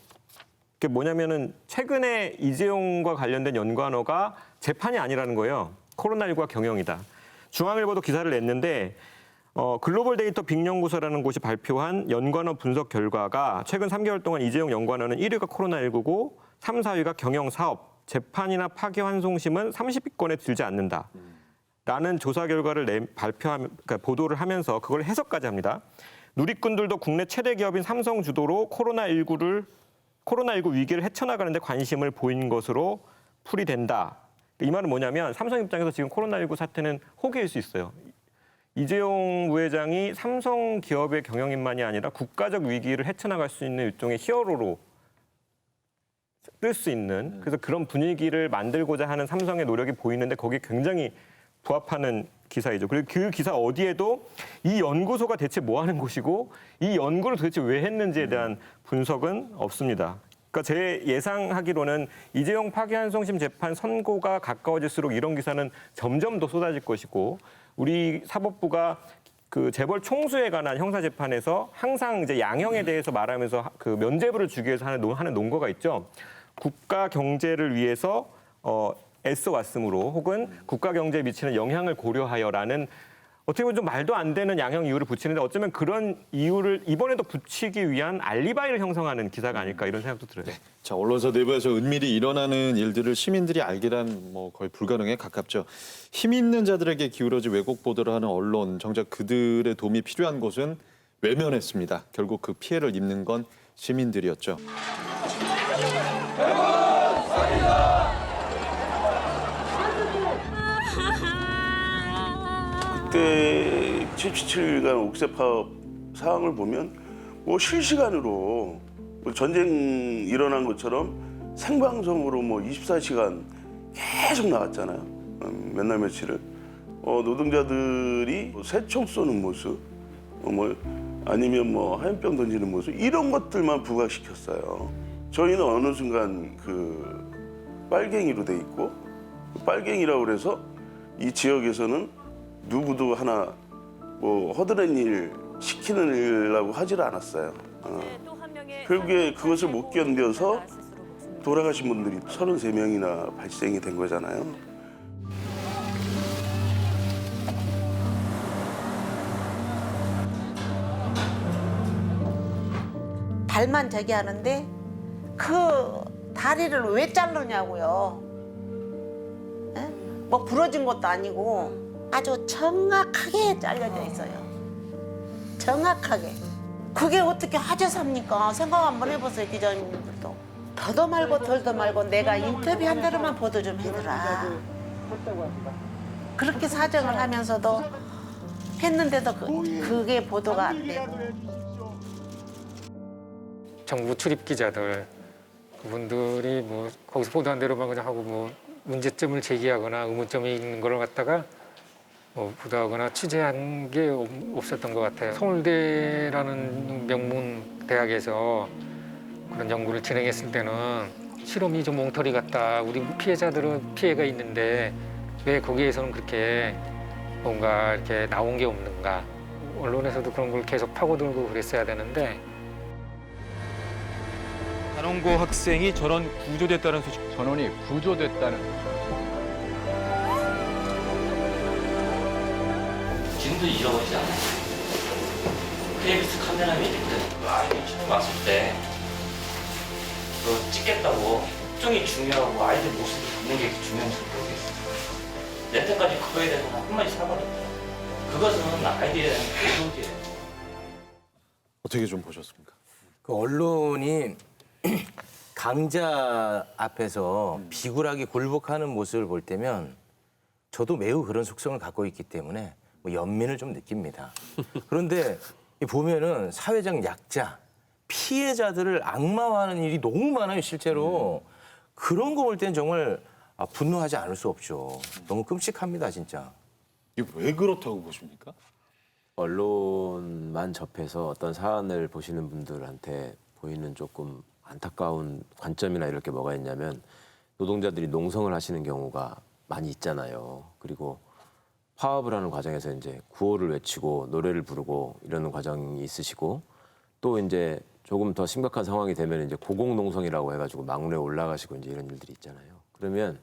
그게 뭐냐면은 최근에 이재용과 관련된 연관어가 재판이 아니라는 거예요. 코로나19가 경영이다. 중앙일보도 기사를 냈는데 글로벌 데이터 빅연구소라는 곳이 발표한 연관어 분석 결과가 최근 3개월 동안 이재용 연관어는 1위가 코로나19고 3, 4위가 경영사업, 재판이나 파기환송심은 30위권에 들지 않는다. 라는 조사 결과를 그러니까 보도를 하면서 그걸 해석까지 합니다. 누리꾼들도 국내 최대 기업인 삼성 주도로 코로나19 위기를 헤쳐나가는 데 관심을 보인 것으로 풀이된다. 이 말은 뭐냐면 삼성 입장에서 지금 코로나19 사태는 호기일 수 있어요. 이재용 부회장이 삼성 기업의 경영인만이 아니라 국가적 위기를 헤쳐나갈 수 있는 일종의 히어로로 쓸 수 있는, 그래서 그런 분위기를 만들고자 하는 삼성의 노력이 보이는데 거기에 굉장히 부합하는 기사이죠. 그리고 그 기사 어디에도 이 연구소가 대체 뭐 하는 곳이고 이 연구를 도대체 왜 했는지에 대한 분석은 없습니다. 그러니까 제 예상하기로는 이재용 파기환송심 재판 선고가 가까워질수록 이런 기사는 점점 더 쏟아질 것이고, 우리 사법부가 그 재벌 총수에 관한 형사 재판에서 항상 이제 양형에 대해서 말하면서 그 면죄부를 주기 위해서 하는 논거가 있죠. 국가 경제를 위해서 애써 왔으므로, 혹은 국가 경제에 미치는 영향을 고려하여라는 어떻게 보면 좀 말도 안 되는 양형 이유를 붙이는데 어쩌면 그런 이유를 이번에도 붙이기 위한 알리바이를 형성하는 기사가 아닐까 이런 생각도 들어요. 자, 언론사 내부에서 은밀히 일어나는 일들을 시민들이 알기란 뭐 거의 불가능에 가깝죠. 힘 있는 자들에게 기울어진 왜곡 보도를 하는 언론, 정작 그들의 도움이 필요한 곳은 외면했습니다. 결국 그 피해를 입는 건 시민들이었죠. 그때 77일간 옥새 파업 상황을 보면 뭐 실시간으로 전쟁 일어난 것처럼 생방송으로 뭐 24시간 계속 나왔잖아요. 맨날 며칠을. 노동자들이 새총 쏘는 모습, 뭐 아니면 뭐 화염병 던지는 모습, 이런 것들만 부각시켰어요. 저희는 어느 순간 그 빨갱이로 돼 있고, 빨갱이라고 그래서 이 지역에서는 누구도 하나 뭐 허드렛 일 시키려고 하질 않았어요. 결국에 그것을 못 견뎌서 돌아가신 분들이 33명이나 발생이 된 거잖아요. 발만 저기 하는데 그 다리를 왜 자르냐고요. 에? 뭐 부러진 것도 아니고 아주 정확하게 잘려져 있어요. 정확하게. 그게 어떻게 하재삽니까? 생각 한번 해보세요, 기자님들도. 더도 말고 덜도 말고 내가 인터뷰한 대로만 보도 좀 해더라. 그렇게 사정을 하면서도 했는데도 그게 보도가 안 되고. 정부 출입 기자들 그분들이 뭐 거기서 보도한 대로만 그냥 하고 뭐 문제점을 제기하거나 의문점이 있는 걸 갖다가 뭐 보도하거나 취재한 게 없었던 것 같아요. 서울대라는 명문 대학에서 그런 연구를 진행했을 때는 실험이 좀 엉터리 같다. 우리 피해자들은 피해가 있는데 왜 거기에서는 그렇게 뭔가 이렇게 나온 게 없는가. 언론에서도 그런 걸 계속 파고들고 그랬어야 되는데. 단원고 학생이 전원 구조됐다는 소식. 전원이 구조됐다는. 지금도 잃어버리지 않아요. KBS 카메라맨이 그 아이들 처음 왔을 때 그거 찍겠다고 특종이 중요하고 아이들 모습을 잡는 게 중요한지 모르겠어요. 내 때까지 그거에 대해서 한마디 사과했어요. 그것은 아이들에 대한 도덕이에요. 어떻게 좀 보셨습니까? 그 언론이 강자 앞에서 비굴하게 굴복하는 모습을 볼 때면 저도 매우 그런 속성을 갖고 있기 때문에 뭐 연민을 좀 느낍니다. 그런데 보면은 사회적 약자, 피해자들을 악마화하는 일이 너무 많아요, 실제로. 그런 거 볼 때는 정말 분노하지 않을 수 없죠. 너무 끔찍합니다, 진짜. 이게 왜 그렇다고 보십니까? 언론만 접해서 어떤 사안을 보시는 분들한테 보이는 조금 안타까운 관점이나 이럴 게 뭐가 있냐면 노동자들이 농성을 하시는 경우가 많이 있잖아요. 그리고 파업을 하는 과정에서 이제 구호를 외치고 노래를 부르고 이러는 과정이 있으시고 또 이제 조금 더 심각한 상황이 되면 이제 고공농성이라고 해가지고 막내에 올라가시고 이제 이런 일들이 있잖아요. 그러면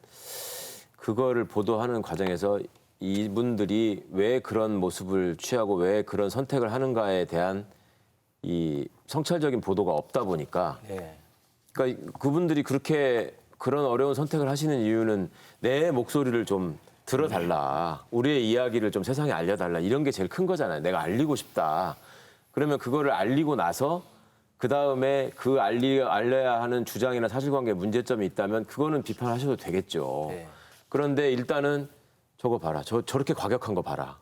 그거를 보도하는 과정에서 이분들이 왜 그런 모습을 취하고 왜 그런 선택을 하는가에 대한 이 성찰적인 보도가 없다 보니까 그러니까 그분들이 그렇게 그런 어려운 선택을 하시는 이유는 내 목소리를 좀 들어달라. 우리의 이야기를 좀 세상에 알려달라. 이런 게 제일 큰 거잖아요. 내가 알리고 싶다. 그러면 그거를 알리고 나서 그다음에 그 알려야 하는 주장이나 사실관계에 문제점이 있다면 그거는 비판하셔도 되겠죠. 그런데 일단은 저거 봐라. 저렇게 과격한 거 봐라.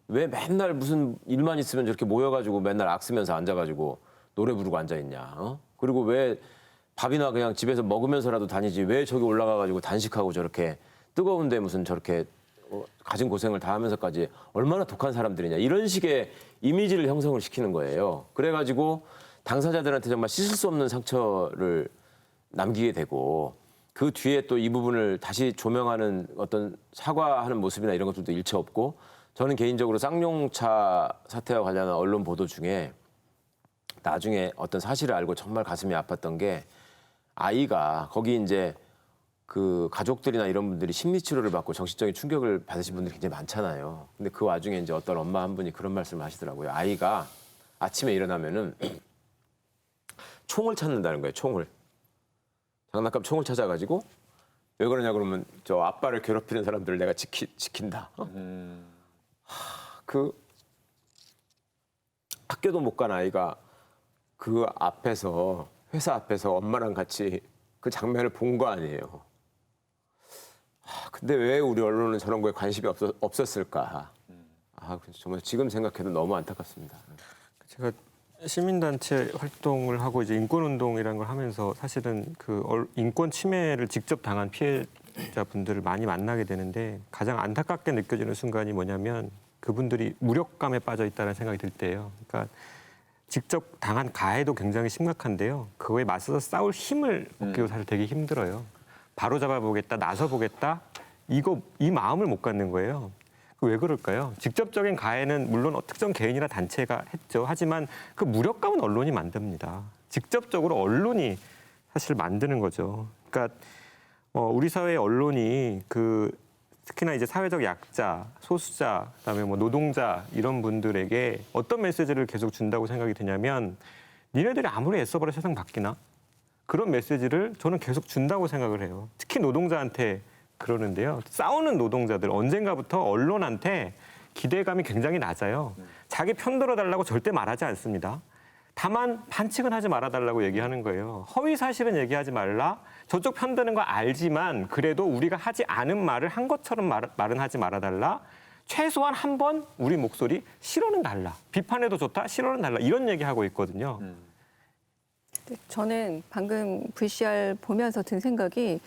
왜 맨날 무슨 일만 있으면 저렇게 모여가지고 맨날 악쓰면서 앉아가지고 노래 부르고 앉아있냐. 그리고 왜 밥이나 그냥 집에서 먹으면서라도 다니지 왜 저기 올라가가지고 단식하고 저렇게 뜨거운데 무슨 저렇게 가진 고생을 다 하면서까지 얼마나 독한 사람들이냐. 이런 식의 이미지를 형성을 시키는 거예요. 그래가지고 당사자들한테 정말 씻을 수 없는 상처를 남기게 되고 그 뒤에 또 이 부분을 다시 조명하는 어떤 사과하는 모습이나 이런 것들도 일체 없고 저는 개인적으로 쌍용차 사태와 관련한 언론 보도 중에 나중에 어떤 사실을 알고 정말 가슴이 아팠던 게 아이가 거기 이제 그 가족들이나 이런 분들이 심리치료를 받고 정신적인 충격을 받으신 분들이 굉장히 많잖아요. 근데 그 와중에 이제 어떤 엄마 한 분이 그런 말씀을 하시더라고요. 아이가 아침에 일어나면은 총을 찾는다는 거예요. 총을. 장난감 총을 찾아가지고 왜 그러냐 그러면 저 아빠를 괴롭히는 사람들을 내가 지킨다. 그 학교도 못 간 아이가 그 앞에서 회사 앞에서 엄마랑 같이 그 장면을 본 거 아니에요. 근데 왜 우리 언론은 저런 거에 관심이 없었을까? 정말 지금 생각해도 너무 안타깝습니다. 제가 시민단체 활동을 하고 이제 인권운동이라는 걸 하면서 사실은 그 인권 침해를 직접 당한 피해자분들을 많이 만나게 되는데 가장 안타깝게 느껴지는 순간이 뭐냐면 그분들이 무력감에 빠져 있다는 생각이 들 때예요. 그러니까 직접 당한 가해도 굉장히 심각한데요. 그거에 맞서서 싸울 힘을 얻기도 사실 되게 힘들어요. 바로 잡아보겠다, 나서보겠다, 이 마음을 못 갖는 거예요. 왜 그럴까요? 직접적인 가해는 물론 특정 개인이나 단체가 했죠. 하지만 그 무력감은 언론이 만듭니다. 직접적으로 언론이 사실 만드는 거죠. 그러니까 우리 사회의 언론이 특히나 이제 사회적 약자, 소수자, 그다음에 뭐 노동자 이런 분들에게 어떤 메시지를 계속 준다고 생각이 드냐면 니네들이 아무리 애써봐라 세상 바뀌나? 그런 메시지를 저는 계속 준다고 생각을 해요. 특히 노동자한테 그러는데요. 싸우는 노동자들 언젠가부터 언론한테 기대감이 굉장히 낮아요. 자기 편 들어달라고 절대 말하지 않습니다. 다만 반칙은 하지 말아달라고 얘기하는 거예요. 허위 사실은 얘기하지 말라. 저쪽 편 드는 거 알지만 그래도 우리가 하지 않은 말을 한 것처럼 말은 하지 말아달라. 최소한 한 번 우리 목소리 싫어는 달라. 비판해도 좋다. 싫어는 달라. 이런 얘기하고 있거든요. 저는 방금 VCR 보면서 든 생각이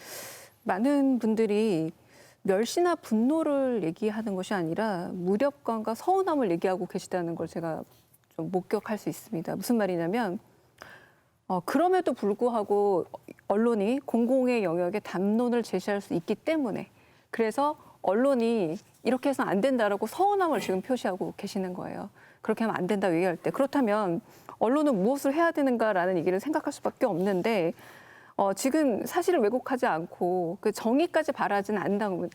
많은 분들이 멸시나 분노를 얘기하는 것이 아니라 무력감과 서운함을 얘기하고 계시다는 걸 제가 좀 목격할 수 있습니다. 무슨 말이냐면 그럼에도 불구하고 언론이 공공의 영역에 담론을 제시할 수 있기 때문에 그래서 언론이 이렇게 해서는 안 된다라고 서운함을 지금 표시하고 계시는 거예요. 그렇게 하면 안 된다고 얘기할 때. 그렇다면 언론은 무엇을 해야 되는가라는 얘기를 생각할 수밖에 없는데 지금 사실을 왜곡하지 않고 그 정의까지 바라지는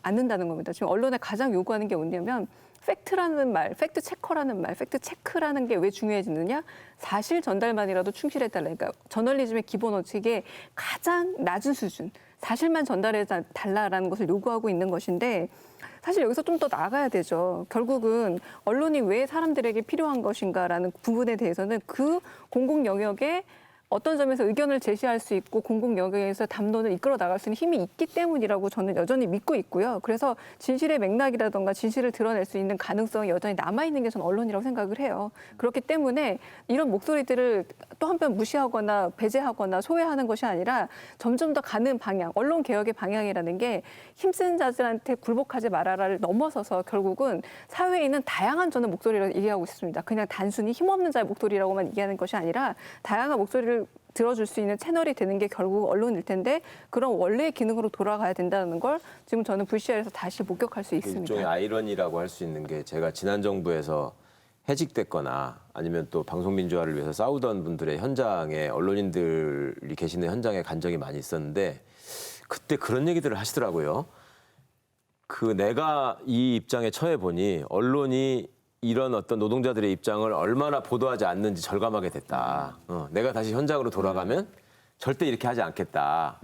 않는다는 겁니다. 지금 언론에 가장 요구하는 게 뭐냐면 팩트라는 말, 팩트 체커라는 말, 팩트 체크라는 게 왜 중요해지느냐? 사실 전달만이라도 충실해달라. 그러니까 저널리즘의 기본 원칙의 가장 낮은 수준, 사실만 전달해달라라는 것을 요구하고 있는 것인데 사실 여기서 좀 더 나가야 되죠. 결국은 언론이 왜 사람들에게 필요한 것인가라는 부분에 대해서는 그 공공 영역에 어떤 점에서 의견을 제시할 수 있고 공공 영역에서 담론을 이끌어 나갈 수 있는 힘이 있기 때문이라고 저는 여전히 믿고 있고요. 그래서 진실의 맥락이라든가 진실을 드러낼 수 있는 가능성이 여전히 남아있는 게 저는 언론이라고 생각을 해요. 그렇기 때문에 이런 목소리들을 또 한편 무시하거나 배제하거나 소외하는 것이 아니라 점점 더 가는 방향, 언론 개혁의 방향이라는 게 힘센 자들한테 굴복하지 말아라를 넘어서서 결국은 사회에 있는 다양한 저는 목소리를 얘기하고 있습니다. 그냥 단순히 힘없는 자의 목소리라고만 얘기하는 것이 아니라 다양한 목소리를 들어줄 수 있는 채널이 되는 게 결국 언론일 텐데 그런 원래의 기능으로 돌아가야 된다는 걸 지금 저는 VCR에서 다시 목격할 수 있습니다. 일종의 아이러니라고 할 수 있는 게 제가 지난 정부에서 해직됐거나 아니면 또 방송민주화를 위해서 싸우던 분들의 현장에 언론인들이 계시는 현장에 간 적이 많이 있었는데 그때 그런 얘기들을 하시더라고요. 내가 이 입장에 처해 보니 언론이 이런 어떤 노동자들의 입장을 얼마나 보도하지 않는지 절감하게 됐다. 내가 다시 현장으로 돌아가면 절대 이렇게 하지 않겠다.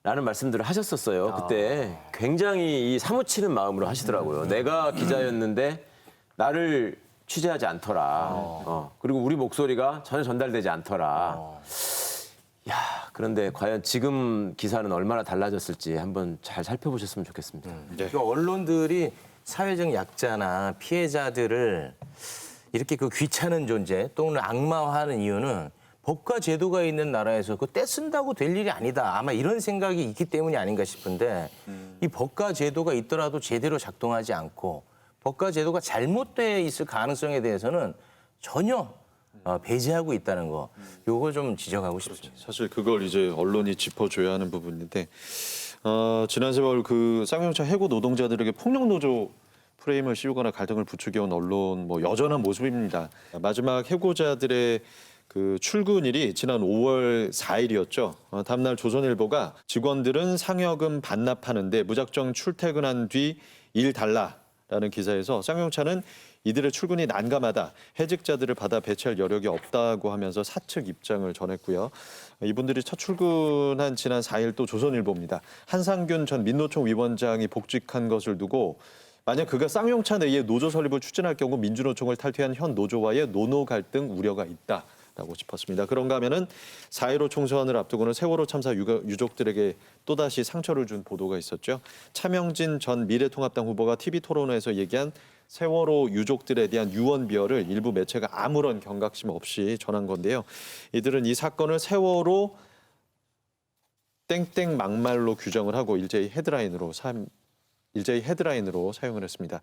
라는 말씀들을 하셨었어요. 그때 굉장히 사무치는 마음으로 하시더라고요. 내가 기자였는데 나를 취재하지 않더라. 그리고 우리 목소리가 전혀 전달되지 않더라. 야, 그런데 과연 지금 기사는 얼마나 달라졌을지 한번 잘 살펴보셨으면 좋겠습니다. 그 언론들이 사회적 약자나 피해자들을 이렇게 그 귀찮은 존재 또는 악마화하는 이유는 법과 제도가 있는 나라에서 그 떼쓴다고 될 일이 아니다. 아마 이런 생각이 있기 때문이 아닌가 싶은데 이 법과 제도가 있더라도 제대로 작동하지 않고 법과 제도가 잘못되어 있을 가능성에 대해서는 전혀 배제하고 있다는 거. 요거 좀 지적하고 싶습니다. 사실 그걸 이제 언론이 짚어줘야 하는 부분인데 지난 세월 그 쌍용차 해고 노동자들에게 폭력 노조 프레임을 씌우거나 갈등을 부추겨온 언론 여전한 모습입니다. 마지막 해고자들의 그 출근일이 지난 5월 4일이었죠. 다음날 조선일보가 직원들은 상여금 반납하는데 무작정 출퇴근한 뒤 일 달라라는 기사에서 쌍용차는 이들의 출근이 난감하다. 해직자들을 받아 배치할 여력이 없다고 하면서 사측 입장을 전했고요. 이분들이 첫 출근한 지난 4일 또 조선일보입니다. 한상균 전 민노총 위원장이 복직한 것을 두고 만약 그가 쌍용차 내에 노조 설립을 추진할 경우 민주노총을 탈퇴한 현 노조와의 노노 갈등 우려가 있다라고 짚었습니다. 그런가 하면은 4.15 총선을 앞두고는 세월호 참사 유족들에게 또다시 상처를 준 보도가 있었죠. 차명진 전 미래통합당 후보가 TV토론회에서 얘기한 세월호 유족들에 대한 유언비어를 일부 매체가 아무런 경각심 없이 전한 건데요. 이들은 이 사건을 세월호 땡땡 막말로 규정을 하고 일제히 헤드라인으로 사용을 했습니다.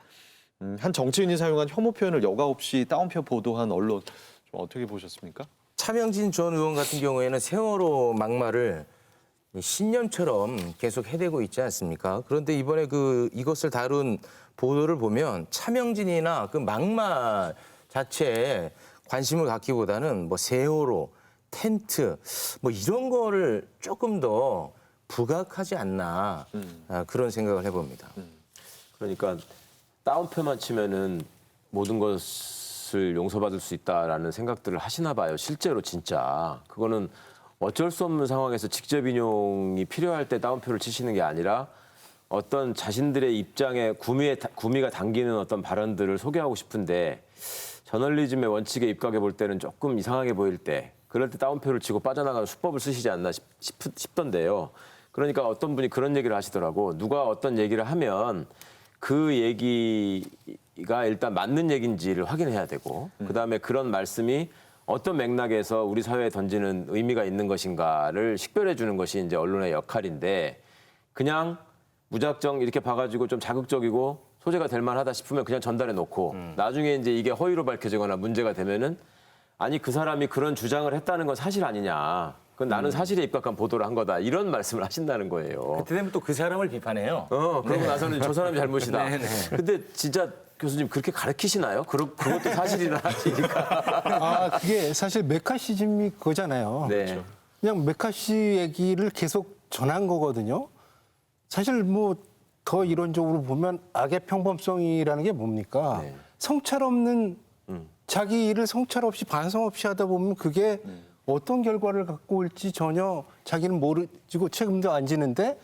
한 정치인이 사용한 혐오 표현을 여과 없이 따옴표 보도한 언론 좀 어떻게 보셨습니까? 차명진 전 의원 같은 경우에는 세월호 막말을 신념처럼 계속 해대고 있지 않습니까? 그런데 이번에 이것을 다룬 보도를 보면 차명진이나 그 막말 자체에 관심을 갖기보다는 세월호, 텐트 이런 거를 조금 더 부각하지 않나 그런 생각을 해봅니다. 그러니까 따옴표만 치면은 모든 것을 용서받을 수 있다라는 생각들을 하시나 봐요. 실제로 진짜 그거는 어쩔 수 없는 상황에서 직접 인용이 필요할 때 따옴표를 치시는 게 아니라 어떤 자신들의 입장에 구미가 당기는 어떤 발언들을 소개하고 싶은데 저널리즘의 원칙에 입각해 볼 때는 조금 이상하게 보일 때 그럴 때 따옴표를 치고 빠져나가는 수법을 쓰시지 않나 싶던데요. 그러니까 어떤 분이 그런 얘기를 하시더라고. 누가 어떤 얘기를 하면 그 얘기가 일단 맞는 얘기인지를 확인해야 되고 그다음에 그런 말씀이 어떤 맥락에서 우리 사회에 던지는 의미가 있는 것인가를 식별해 주는 것이 이제 언론의 역할인데 그냥 무작정 이렇게 봐가지고 좀 자극적이고 소재가 될 만하다 싶으면 그냥 전달해 놓고 나중에 이제 이게 허위로 밝혀지거나 문제가 되면은 아니 그 사람이 그런 주장을 했다는 건 사실 아니냐. 그건 나는 사실에 입각한 보도를 한 거다. 이런 말씀을 하신다는 거예요. 그때 되면 또 그 사람을 비판해요. 그러고 나서는 저 사람이 잘못이다. 네네. 근데 진짜 교수님 그렇게 가르치시나요? 그것도 사실이라 하시니까. 아, 그게 사실 메카시즘이 그거잖아요. 네. 그냥 메카시 얘기를 계속 전한 거거든요. 사실 뭐 더 이론적으로 보면 악의 평범성이라는 게 뭡니까? 성찰 없는 자기 일을 성찰 없이 반성 없이 하다 보면 그게 어떤 결과를 갖고 올지 전혀 자기는 모르고 책임도 안 지는데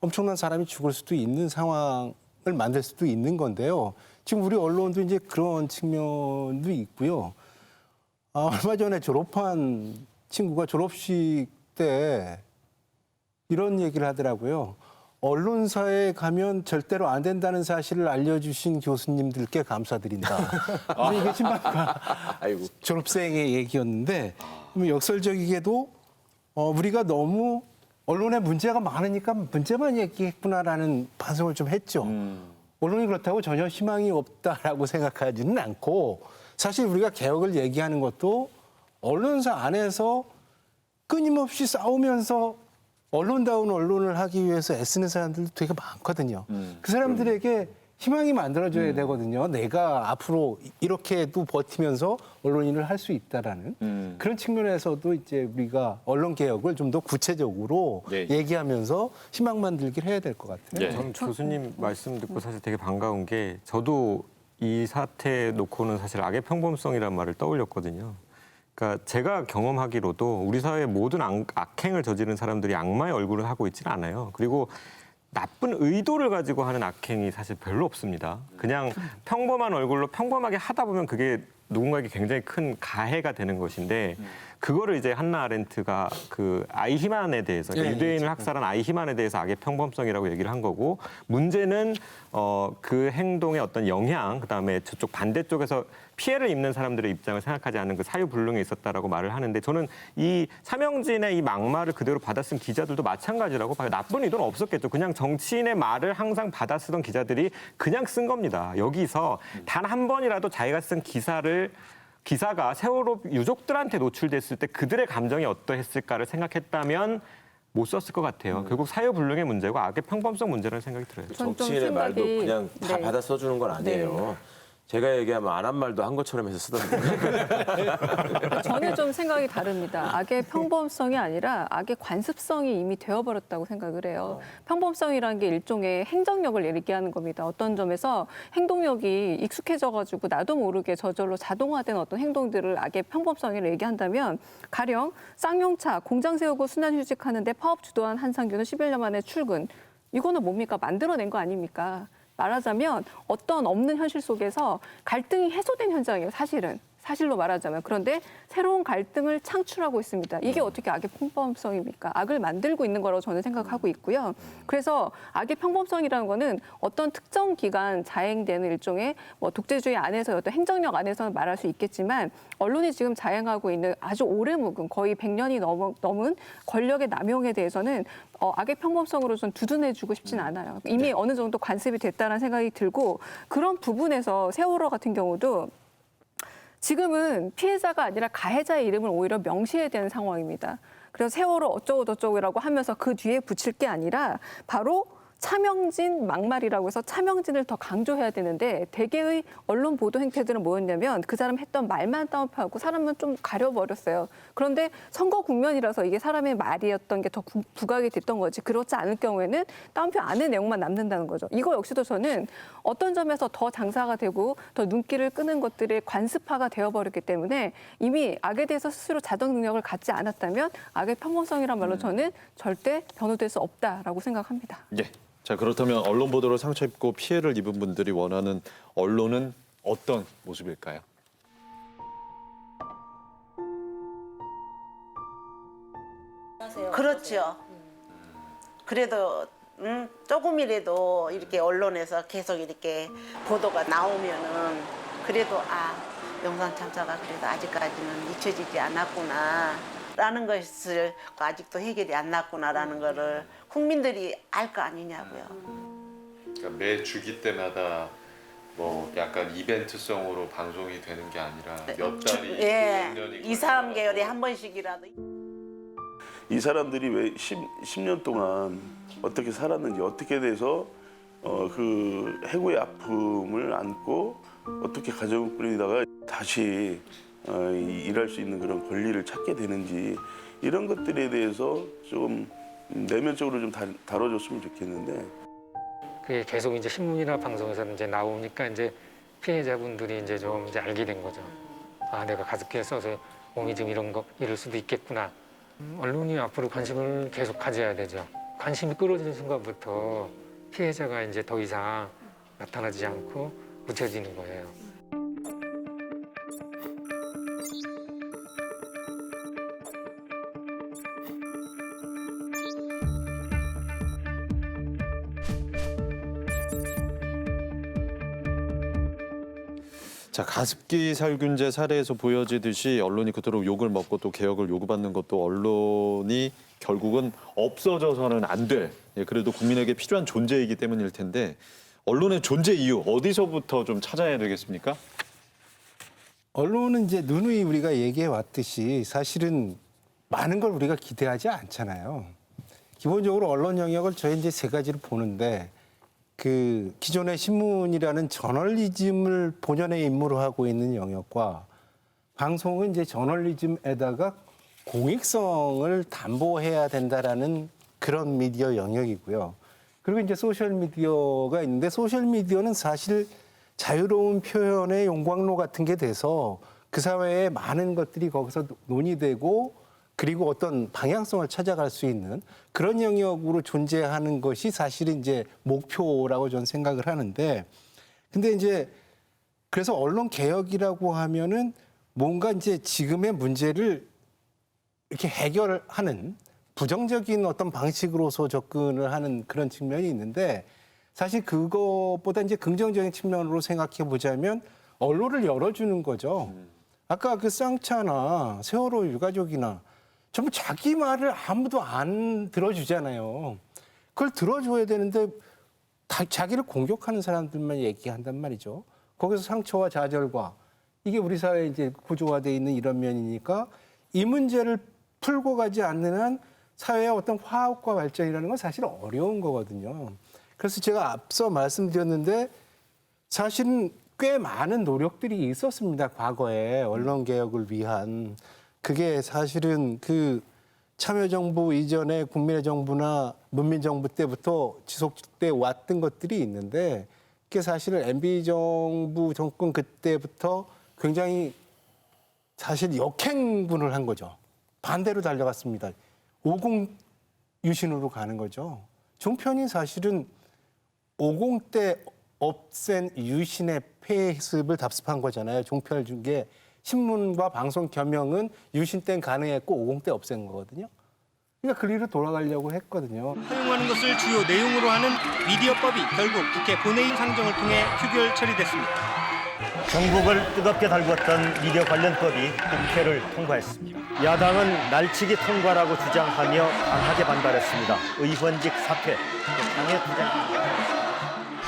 엄청난 사람이 죽을 수도 있는 상황을 만들 수도 있는 건데요. 지금 우리 언론도 이제 그런 측면도 있고요. 얼마 전에 졸업한 친구가 졸업식 때 이런 얘기를 하더라고요. 언론사에 가면 절대로 안 된다는 사실을 알려주신 교수님들께 감사드린다. 이게 신박한 졸업생의 얘기였는데 역설적이게도 우리가 너무 언론에 문제가 많으니까 문제만 얘기했구나라는 반성을 좀 했죠. 언론이 그렇다고 전혀 희망이 없다라고 생각하지는 않고 사실 우리가 개혁을 얘기하는 것도 언론사 안에서 끊임없이 싸우면서 언론다운 언론을 하기 위해서 애쓰는 사람들도 되게 많거든요. 그 사람들에게 희망이 만들어져야 되거든요. 내가 앞으로 이렇게도 버티면서 언론인을 할 수 있다라는 그런 측면에서도 이제 우리가 언론 개혁을 좀 더 구체적으로 얘기하면서 희망 만들기를 해야 될 것 같아요. 저는 교수님 말씀 듣고 사실 되게 반가운 게 저도 이 사태 놓고는 사실 악의 평범성이라는 말을 떠올렸거든요. 그러니까 제가 경험하기로도 우리 사회의 모든 악행을 저지른 사람들이 악마의 얼굴을 하고 있지는 않아요. 그리고 나쁜 의도를 가지고 하는 악행이 사실 별로 없습니다. 그냥 평범한 얼굴로 평범하게 하다 보면 그게 누군가에게 굉장히 큰 가해가 되는 것인데 그거를 이제 한나 아렌트가 그 아이히만에 대해서 그러니까 유대인을 학살한 아이히만에 대해서 악의 평범성이라고 얘기를 한 거고 문제는 그 행동의 어떤 영향 그다음에 저쪽 반대쪽에서 피해를 입는 사람들의 입장을 생각하지 않는 그 사유불능에 있었다라고 말을 하는데 저는 이 사명진의 이 막말을 그대로 받아쓴 기자들도 마찬가지라고 봐요. 나쁜 의도는 없었겠죠. 그냥 정치인의 말을 항상 받아쓰던 기자들이 그냥 쓴 겁니다. 여기서 단 한 번이라도 자기가 쓴 기사가 세월호 유족들한테 노출됐을 때 그들의 감정이 어떠했을까를 생각했다면 못 썼을 것 같아요. 결국 사유불능의 문제고 악의 평범성 문제라는 생각이 들어요. 정치인의 말도 그냥 다 받아 써주는 건 아니에요. 제가 얘기하면 안 한 말도 한 것처럼 해서 쓰던데. 저는 좀 생각이 다릅니다. 악의 평범성이 아니라 악의 관습성이 이미 되어버렸다고 생각을 해요. 평범성이라는 게 일종의 행정력을 얘기하는 겁니다. 어떤 점에서 행동력이 익숙해져가지고 나도 모르게 저절로 자동화된 어떤 행동들을 악의 평범성이라고 얘기한다면 가령 쌍용차 공장 세우고 순환휴직하는데 파업 주도한 한상규는 11년 만에 출근. 이거는 뭡니까? 만들어낸 거 아닙니까? 말하자면 어떤 없는 현실 속에서 갈등이 해소된 현장이에요. 사실로 말하자면. 그런데 새로운 갈등을 창출하고 있습니다. 이게 어떻게 악의 평범성입니까? 악을 만들고 있는 거라고 저는 생각하고 있고요. 그래서 악의 평범성이라는 거는 어떤 특정 기간 자행되는 일종의 뭐 독재주의 안에서 어떤 행정력 안에서는 말할 수 있겠지만 언론이 지금 자행하고 있는 아주 오래 묵은 거의 100년이 넘은 권력의 남용에 대해서는 악의 평범성으로 좀 두둔해주고 싶진 않아요. 이미 어느 정도 관습이 됐다는 생각이 들고 그런 부분에서 세월호 같은 경우도 지금은 피해자가 아니라 가해자의 이름을 오히려 명시해야 되는 상황입니다. 그래서 세월호 어쩌고 저쩌고라고 하면서 그 뒤에 붙일 게 아니라 바로 차명진 막말이라고 해서 차명진을 더 강조해야 되는데 대개의 언론 보도 행태들은 뭐였냐면 그 사람 했던 말만 따옴표하고 사람은 좀 가려버렸어요. 그런데 선거 국면이라서 이게 사람의 말이었던 게 더 부각이 됐던 거지. 그렇지 않을 경우에는 따옴표 안에 내용만 남는다는 거죠. 이거 역시도 저는 어떤 점에서 더 장사가 되고 더 눈길을 끄는 것들의 관습화가 되어버렸기 때문에 이미 악에 대해서 스스로 자정 능력을 갖지 않았다면 악의 평범성이란 말로 저는 절대 변호될 수 없다라고 생각합니다. 예. 자, 그렇다면 언론 보도로 상처 입고 피해를 입은 분들이 원하는 언론은 어떤 모습일까요? 그렇죠. 그래도 조금이라도 이렇게 언론에서 계속 이렇게 보도가 나오면은 그래도 용산 참사가 그래도 아직까지는 잊혀지지 않았구나 라는 것을 아직도 해결이 안 났구나라는 거를 국민들이 알 거 아니냐고요. 그러니까 매 주기 때마다 뭐 약간 이벤트성으로 방송이 되는 게 아니라 몇 달이 예, 몇 년이 2, 3개월에 한 번씩이라도. 이 사람들이 왜 10년 동안 어떻게 살았는지, 어떻게 돼서 그 해고의 아픔을 안고 어떻게 가정을 꾸리다가 다시 일할 수 있는 그런 권리를 찾게 되는지, 이런 것들에 대해서 좀 내면적으로 좀 다뤄줬으면 좋겠는데. 그게 계속 이제 신문이나 방송에서 이제 나오니까 이제 피해자분들이 이제 좀 이제 알게 된 거죠. 아, 내가 가습기에 써서 몸이 좀 이런 거 이럴 수도 있겠구나. 언론이 앞으로 관심을 계속 가져야 되죠. 관심이 끌어지는 순간부터 피해자가 이제 더 이상 나타나지 않고 묻혀지는 거예요. 자, 가습기 살균제 사례에서 보여지듯이 언론이 그토록 욕을 먹고 또 개혁을 요구받는 것도 언론이 결국은 없어져서는 안 될, 그래도 국민에게 필요한 존재이기 때문일 텐데, 언론의 존재 이유 어디서부터 좀 찾아야 되겠습니까? 언론은 이제 누누이 우리가 얘기해 왔듯이 사실은 많은 걸 우리가 기대하지 않잖아요. 기본적으로 언론 영역을 저희 이제 세 가지를 보는데, 그 기존의 신문이라는 저널리즘을 본연의 임무로 하고 있는 영역과, 방송은 이제 저널리즘에다가 공익성을 담보해야 된다라는 그런 미디어 영역이고요. 그리고 이제 소셜 미디어가 있는데, 소셜 미디어는 사실 자유로운 표현의 용광로 같은 게 돼서 그 사회에 많은 것들이 거기서 논의되고, 그리고 어떤 방향성을 찾아갈 수 있는 그런 영역으로 존재하는 것이 사실은 이제 목표라고 저는 생각을 하는데, 근데 이제 그래서 언론 개혁이라고 하면은 뭔가 이제 지금의 문제를 이렇게 해결하는 부정적인 어떤 방식으로서 접근을 하는 그런 측면이 있는데, 사실 그것보다 이제 긍정적인 측면으로 생각해 보자면 언론을 열어주는 거죠. 아까 그 쌍차나 세월호 유가족이나 전부 자기 말을 아무도 안 들어주잖아요. 그걸 들어줘야 되는데 자기를 공격하는 사람들만 얘기한단 말이죠. 거기서 상처와 좌절과, 이게 우리 사회에 이제 구조화되어 있는 이런 면이니까, 이 문제를 풀고 가지 않는 한 사회의 어떤 화합과 발전이라는 건 사실 어려운 거거든요. 그래서 제가 앞서 말씀드렸는데, 사실은 꽤 많은 노력들이 있었습니다. 과거에 언론 개혁을 위한. 그게 사실은 그 참여정부 이전에 국민의 정부나 문민정부 때부터 지속돼 왔던 것들이 있는데, 그게 사실은 MB 정부 정권 그때부터 굉장히 사실 역행군을 한 거죠. 반대로 달려갔습니다. 50 유신으로 가는 거죠. 종편이 사실은 50 때 없앤 유신의 폐습을 답습한 거잖아요. 종편을 준 게, 신문과 방송 겸용은 유신 땐 가능했고 50 때 없앤 거거든요. 그러니까 그 일로 돌아가려고 했거든요. 허용하는 것을 주요 내용으로 하는 미디어법이 결국 국회 본회의 상정을 통해 표결 처리됐습니다. 전국을 뜨겁게 달궜던 미디어 관련법이 국회를 통과했습니다. 야당은 날치기 통과라고 주장하며 강하게 반발했습니다. 의원직 사퇴, 당의 투쟁.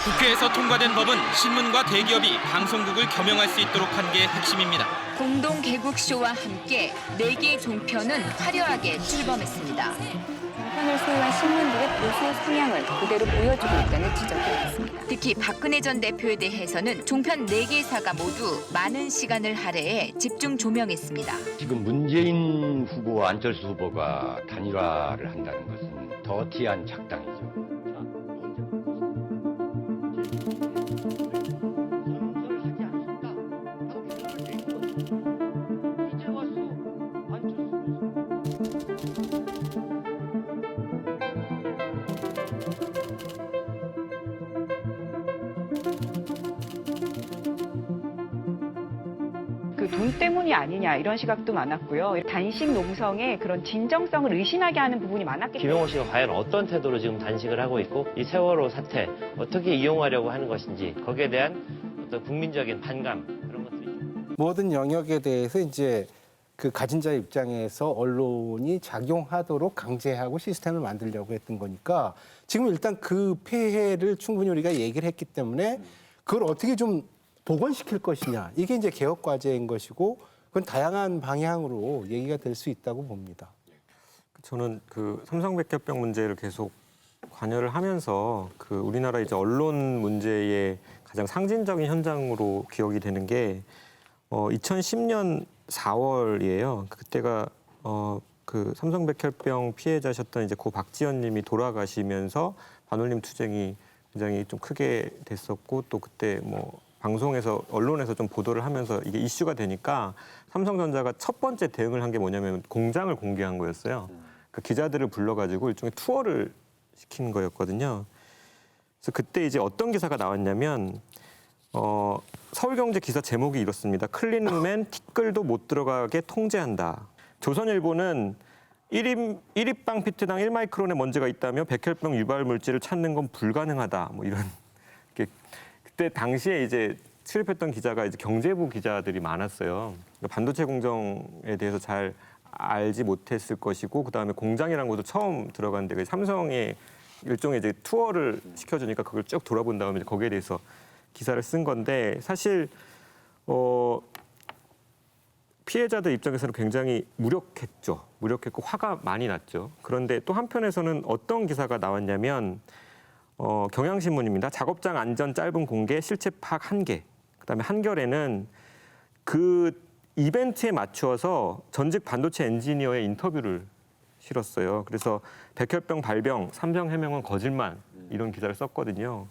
국회에서 통과된 법은 신문과 대기업이 방송국을 겸용할 수 있도록 한 게 핵심입니다. 공동 개국쇼와 함께 4개의 종편은 화려하게 출범했습니다. 종편을 소유한 신문들의 보수 성향을 그대로 보여주고 있다는 지적이 있습니다. 특히 박근혜 전 대표에 대해서는 종편 4개사가 모두 많은 시간을 할애해 집중 조명했습니다. 지금 문재인 후보와 안철수 후보가 단일화를 한다는 것은 더티한 작당이죠. 돈 때문이 아니냐 이런 시각도 많았고요. 단식 농성의 그런 진정성을 의심하게 하는 부분이 많았기 때문에 김영호 씨가 과연 어떤 태도로 지금 단식을 하고 있고 이 세월호 사태 어떻게 이용하려고 하는 것인지 거기에 대한 어떤 국민적인 반감 그런 것들이 모든 영역에 대해서 이제 그 가진 자의 입장에서 언론이 작용하도록 강제하고 시스템을 만들려고 했던 거니까 지금 일단 그 폐해를 충분히 우리가 얘기를 했기 때문에 그걸 어떻게 좀 복원시킬 것이냐. 이게 이제 개혁 과제인 것이고 그건 다양한 방향으로 얘기가 될 수 있다고 봅니다. 저는 그 삼성백혈병 문제를 계속 관여를 하면서 그 우리나라 이제 언론 문제의 가장 상징적인 현장으로 기억이 되는 게 2010년 4월이에요. 그때가 그 삼성백혈병 피해자셨던 이제 고 박지연님이 돌아가시면서 반올림 투쟁이 굉장히 좀 크게 됐었고 또 그때 뭐 방송에서 언론에서 좀 보도를 하면서 이게 이슈가 되니까 삼성전자가 첫 번째 대응을 한 게 뭐냐면 공장을 공개한 거였어요. 그 기자들을 불러가지고 일종의 투어를 시킨 거였거든요. 그래서 그때 이제 어떤 기사가 나왔냐면 서울경제 기사 제목이 이렇습니다. 클린룸엔 티끌도 못 들어가게 통제한다. 조선일보는 1입방 피트당 1마이크론의 먼지가 있다며 백혈병 유발 물질을 찾는 건 불가능하다. 뭐 이런 그때 당시에 이제 출입했던 기자가 이제 경제부 기자들이 많았어요. 그러니까 반도체 공정에 대해서 잘 알지 못했을 것이고 그다음에 공장이라는 것도 처음 들어간 데가 삼성의 일종의 이제 투어를 시켜주니까 그걸 쭉 돌아본 다음에 거기에 대해서 기사를 쓴 건데 사실 피해자들 입장에서는 굉장히 무력했고 화가 많이 났죠. 그런데 또 한편에서는 어떤 기사가 나왔냐면 경향신문입니다. 작업장 안전 짧은 공개 실체 파악 한계. 그다음에 한겨레는 그 이벤트에 맞추어서 전직 반도체 엔지니어의 인터뷰를 실었어요. 그래서 백혈병 발병, 삼성 해명은 거짓말 이런 기사를 썼거든요.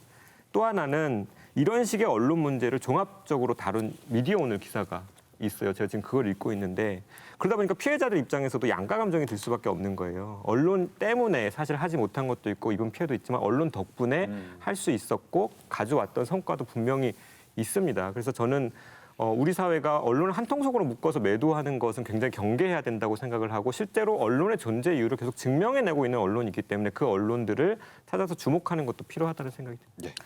또 하나는 이런 식의 언론 문제를 종합적으로 다룬 미디어오늘 기사가 있어요. 제가 지금 그걸 읽고 있는데 그러다 보니까 피해자들 입장에서도 양가 감정이 들 수밖에 없는 거예요. 언론 때문에 사실 하지 못한 것도 있고 입은 피해도 있지만 언론 덕분에 할 수 있었고 가져왔던 성과도 분명히 있습니다. 그래서 저는 우리 사회가 언론을 한 통속으로 묶어서 매도하는 것은 굉장히 경계해야 된다고 생각을 하고 실제로 언론의 존재 이유를 계속 증명해내고 있는 언론이 있기 때문에 그 언론들을 찾아서 주목하는 것도 필요하다는 생각이 듭니다.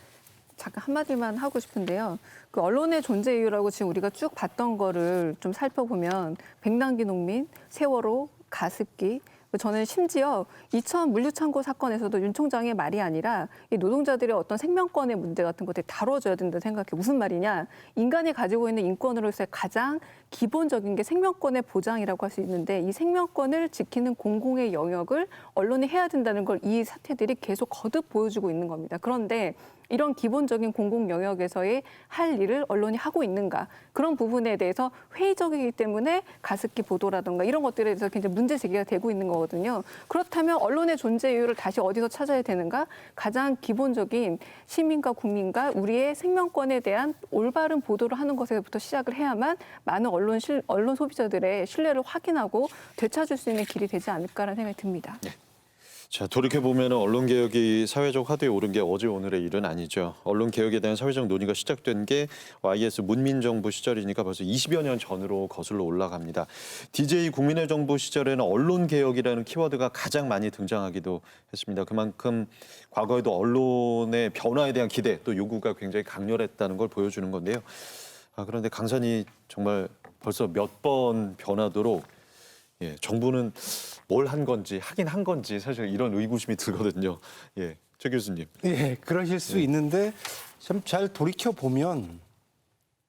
잠깐 한마디만 하고 싶은데요. 그 언론의 존재 이유라고 지금 우리가 쭉 봤던 거를 좀 살펴보면 백남기 농민, 세월호, 가습기, 저는 심지어 이천 물류창고 사건에서도 윤 총장의 말이 아니라 이 노동자들의 어떤 생명권의 문제 같은 것들이 다뤄져야 된다고 생각해. 무슨 말이냐. 인간이 가지고 있는 인권으로서의 가장 기본적인 게 생명권의 보장이라고 할 수 있는데 이 생명권을 지키는 공공의 영역을 언론이 해야 된다는 걸 이 사태들이 계속 거듭 보여주고 있는 겁니다. 그런데 이런 기본적인 공공 영역에서의 할 일을 언론이 하고 있는가. 그런 부분에 대해서 회의적이기 때문에 가습기 보도라든가 이런 것들에 대해서 굉장히 문제 제기가 되고 있는 거거든요. 그렇다면 언론의 존재 이유를 다시 어디서 찾아야 되는가? 가장 기본적인 시민과 국민과 우리의 생명권에 대한 올바른 보도를 하는 것에부터 시작을 해야만 많은 언론 소비자들의 신뢰를 확인하고 되찾을 수 있는 길이 되지 않을까라는 생각이 듭니다. 네. 자, 돌이켜보면 언론개혁이 사회적 화두에 오른 게 어제 오늘의 일은 아니죠. 언론개혁에 대한 사회적 논의가 시작된 게 YS 문민정부 시절이니까 벌써 20여 년 전으로 거슬러 올라갑니다. DJ 국민의 정부 시절에는 언론개혁이라는 키워드가 가장 많이 등장하기도 했습니다. 그만큼 과거에도 언론의 변화에 대한 기대 또 요구가 굉장히 강렬했다는 걸 보여주는 건데요. 그런데 강산이 정말 벌써 몇 번 변하도록 정부는 뭘 한 건지 하긴 한 건지 사실 이런 의구심이 들거든요. 최 교수님. 그러실 수 있는데 참 잘 돌이켜 보면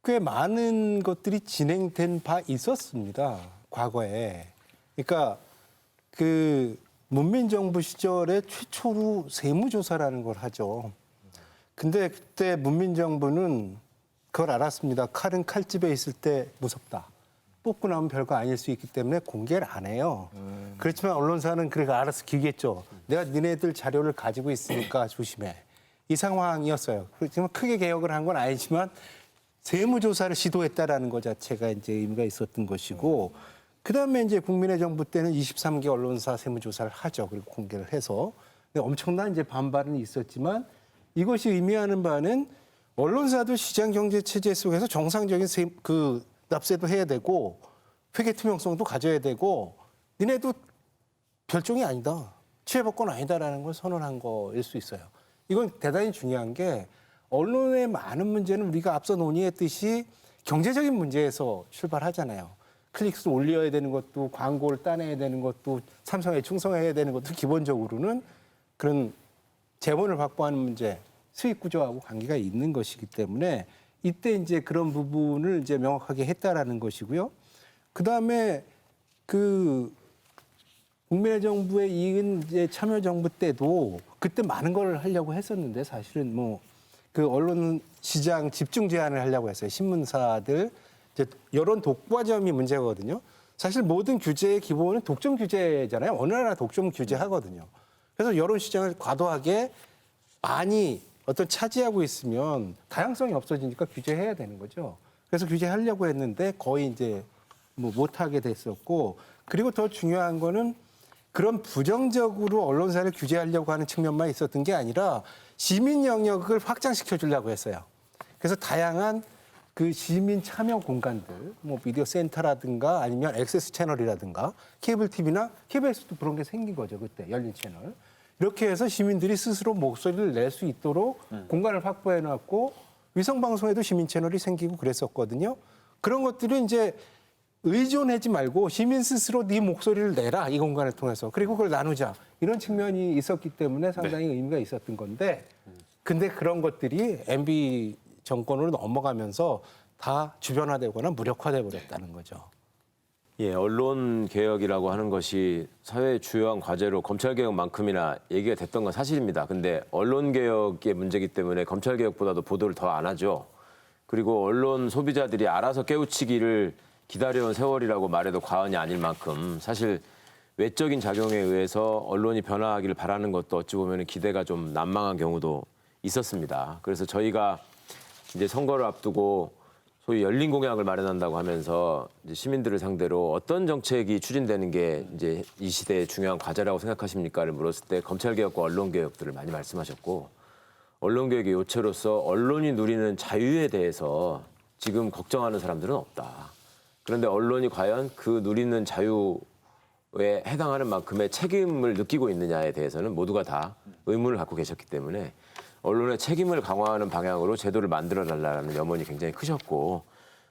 꽤 많은 것들이 진행된 바 있었습니다. 과거에. 그러니까 그 문민정부 시절에 최초로 세무조사라는 걸 하죠. 근데 그때 문민정부는 그걸 알았습니다. 칼은 칼집에 있을 때 무섭다. 뽑고 나면 별거 아닐 수 있기 때문에 공개를 안 해요. 그렇지만 언론사는 그래 알아서 기겠죠. 내가 니네들 자료를 가지고 있으니까 조심해. 이 상황이었어요. 그렇지만 크게 개혁을 한 건 아니지만 세무조사를 시도했다라는 것 자체가 이제 의미가 있었던 것이고 그다음에 이제 국민의 정부 때는 23개 언론사 세무조사를 하죠. 그리고 공개를 해서. 근데 엄청난 이제 반발은 있었지만 이것이 의미하는 바는 언론사도 시장 경제 체제 속에서 정상적인 납세도 해야 되고 회계 투명성도 가져야 되고 니네도 별종이 아니다. 취해법권 아니다라는 걸 선언한 거일 수 있어요. 이건 대단히 중요한 게 언론의 많은 문제는 우리가 앞서 논의했듯이 경제적인 문제에서 출발하잖아요. 클릭수를 올려야 되는 것도 광고를 따내야 되는 것도 삼성에 충성해야 되는 것도 기본적으로는 그런 재원을 확보하는 문제, 수익 구조하고 관계가 있는 것이기 때문에 이때 이제 그런 부분을 이제 명확하게 했다라는 것이고요. 그 다음에 그 국민의 정부에 이은 이제 참여정부 때도 그때 많은 걸 하려고 했었는데 사실은 뭐 그 언론 시장 집중 제한을 하려고 했어요. 신문사들 이제 여론 독과점이 문제거든요. 사실 모든 규제의 기본은 독점 규제잖아요. 어느 나라 독점 규제하거든요. 그래서 여론 시장을 과도하게 많이 어떤 차지하고 있으면 다양성이 없어지니까 규제해야 되는 거죠. 그래서 규제하려고 했는데 거의 이제 뭐 못하게 됐었고, 그리고 더 중요한 거는 그런 부정적으로 언론사를 규제하려고 하는 측면만 있었던 게 아니라 시민 영역을 확장시켜 주려고 했어요. 그래서 다양한 그 시민 참여 공간들, 뭐 미디어 센터라든가 아니면 액세스 채널이라든가 케이블 TV나 KBS도 그런 게 생긴 거죠. 그때 열린 채널. 이렇게 해서 시민들이 스스로 목소리를 낼 수 있도록 공간을 확보해 놨고, 위성 방송에도 시민 채널이 생기고 그랬었거든요. 그런 것들이 이제 의존하지 말고 시민 스스로 네 목소리를 내라, 이 공간을 통해서. 그리고 그걸 나누자. 이런 측면이 있었기 때문에 상당히 의미가 있었던 건데, 근데 그런 것들이 MB 정권으로 넘어가면서 다 주변화되거나 무력화돼 버렸다는 거죠. 예, 언론 개혁이라고 하는 것이 사회의 주요한 과제로 검찰 개혁만큼이나 얘기가 됐던 건 사실입니다. 근데 언론 개혁의 문제이기 때문에 검찰 개혁보다도 보도를 더 안 하죠. 그리고 언론 소비자들이 알아서 깨우치기를 기다려온 세월이라고 말해도 과언이 아닐 만큼 사실 외적인 작용에 의해서 언론이 변화하기를 바라는 것도 어찌 보면 기대가 좀 난망한 경우도 있었습니다. 그래서 저희가 이제 선거를 앞두고 소위 열린 공약을 마련한다고 하면서 이제 시민들을 상대로 어떤 정책이 추진되는 게 이제 이 시대의 중요한 과제라고 생각하십니까를 물었을 때 검찰 개혁과 언론 개혁들을 많이 말씀하셨고, 언론 개혁의 요체로서 언론이 누리는 자유에 대해서 지금 걱정하는 사람들은 없다. 그런데 언론이 과연 그 누리는 자유에 해당하는 만큼의 책임을 느끼고 있느냐에 대해서는 모두가 다 의문을 갖고 계셨기 때문에 언론의 책임을 강화하는 방향으로 제도를 만들어달라는 염원이 굉장히 크셨고,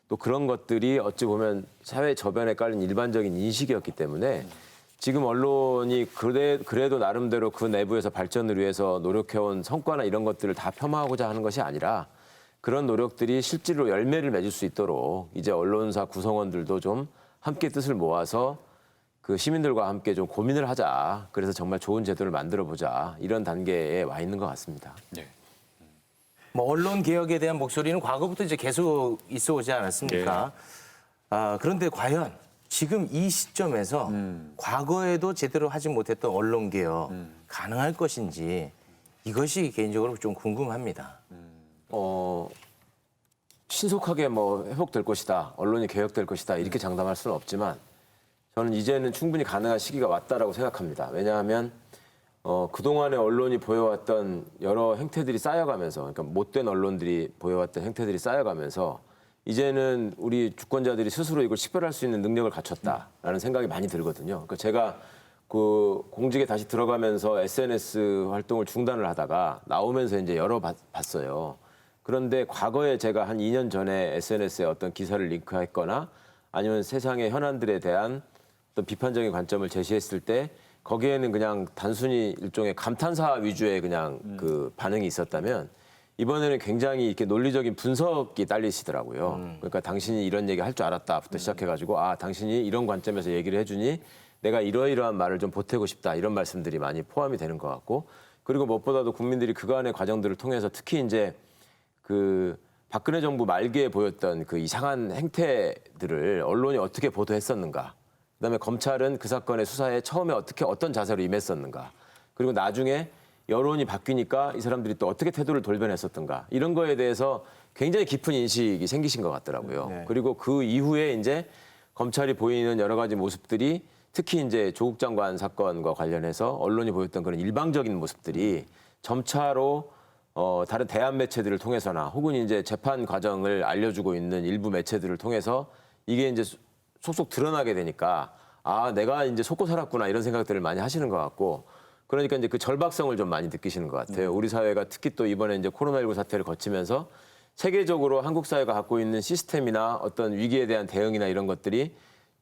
또 그런 것들이 어찌 보면 사회 저변에 깔린 일반적인 인식이었기 때문에 지금 언론이 그래도 나름대로 그 내부에서 발전을 위해서 노력해온 성과나 이런 것들을 다 폄하하고자 하는 것이 아니라 그런 노력들이 실제로 열매를 맺을 수 있도록 이제 언론사 구성원들도 좀 함께 뜻을 모아서 그 시민들과 함께 좀 고민을 하자. 그래서 정말 좋은 제도를 만들어보자. 이런 단계에 와 있는 것 같습니다. 네. 뭐 언론 개혁에 대한 목소리는 과거부터 이제 계속 있어 오지 않았습니까? 그런데 과연 지금 이 시점에서 과거에도 제대로 하지 못했던 언론 개혁 가능할 것인지 이것이 개인적으로 좀 궁금합니다. 신속하게 뭐 회복될 것이다, 언론이 개혁될 것이다 이렇게 장담할 수는 없지만 저는 이제는 충분히 가능한 시기가 왔다라고 생각합니다. 왜냐하면 그동안에 언론이 보여왔던 여러 행태들이 쌓여가면서, 그러니까 못된 언론들이 보여왔던 행태들이 쌓여가면서 이제는 우리 주권자들이 스스로 이걸 식별할 수 있는 능력을 갖췄다라는 생각이 많이 들거든요. 그러니까 제가 그 공직에 다시 들어가면서 SNS 활동을 중단을 하다가 나오면서 이제 열어봤어요. 그런데 과거에 제가 한 2년 전에 SNS에 어떤 기사를 링크했거나 아니면 세상의 현안들에 대한 어떤 비판적인 관점을 제시했을 때 거기에는 그냥 단순히 일종의 감탄사 위주의 그냥 그 반응이 있었다면 이번에는 굉장히 이렇게 논리적인 분석이 딸리시더라고요. 그러니까 당신이 이런 얘기 할 줄 알았다부터 시작해가지고 당신이 이런 관점에서 얘기를 해주니 내가 이러이러한 말을 좀 보태고 싶다 이런 말씀들이 많이 포함이 되는 것 같고, 그리고 무엇보다도 국민들이 그간의 과정들을 통해서 특히 이제 그 박근혜 정부 말기에 보였던 그 이상한 행태들을 언론이 어떻게 보도했었는가, 그다음에 검찰은 그 사건의 수사에 처음에 어떤 자세로 임했었는가, 그리고 나중에 여론이 바뀌니까 이 사람들이 또 어떻게 태도를 돌변했었던가, 이런 거에 대해서 굉장히 깊은 인식이 생기신 것 같더라고요. 네. 그리고 그 이후에 이제 검찰이 보이는 여러 가지 모습들이 특히 이제 조국 장관 사건과 관련해서 언론이 보였던 그런 일방적인 모습들이 점차로 다른 대한 매체들을 통해서나 혹은 이제 재판 과정을 알려주고 있는 일부 매체들을 통해서 이게 이제 속속 드러나게 되니까 내가 이제 속고 살았구나 이런 생각들을 많이 하시는 것 같고, 그러니까 이제 그 절박성을 좀 많이 느끼시는 것 같아요. 우리 사회가 특히 또 이번에 이제 코로나19 사태를 거치면서 세계적으로 한국 사회가 갖고 있는 시스템이나 어떤 위기에 대한 대응이나 이런 것들이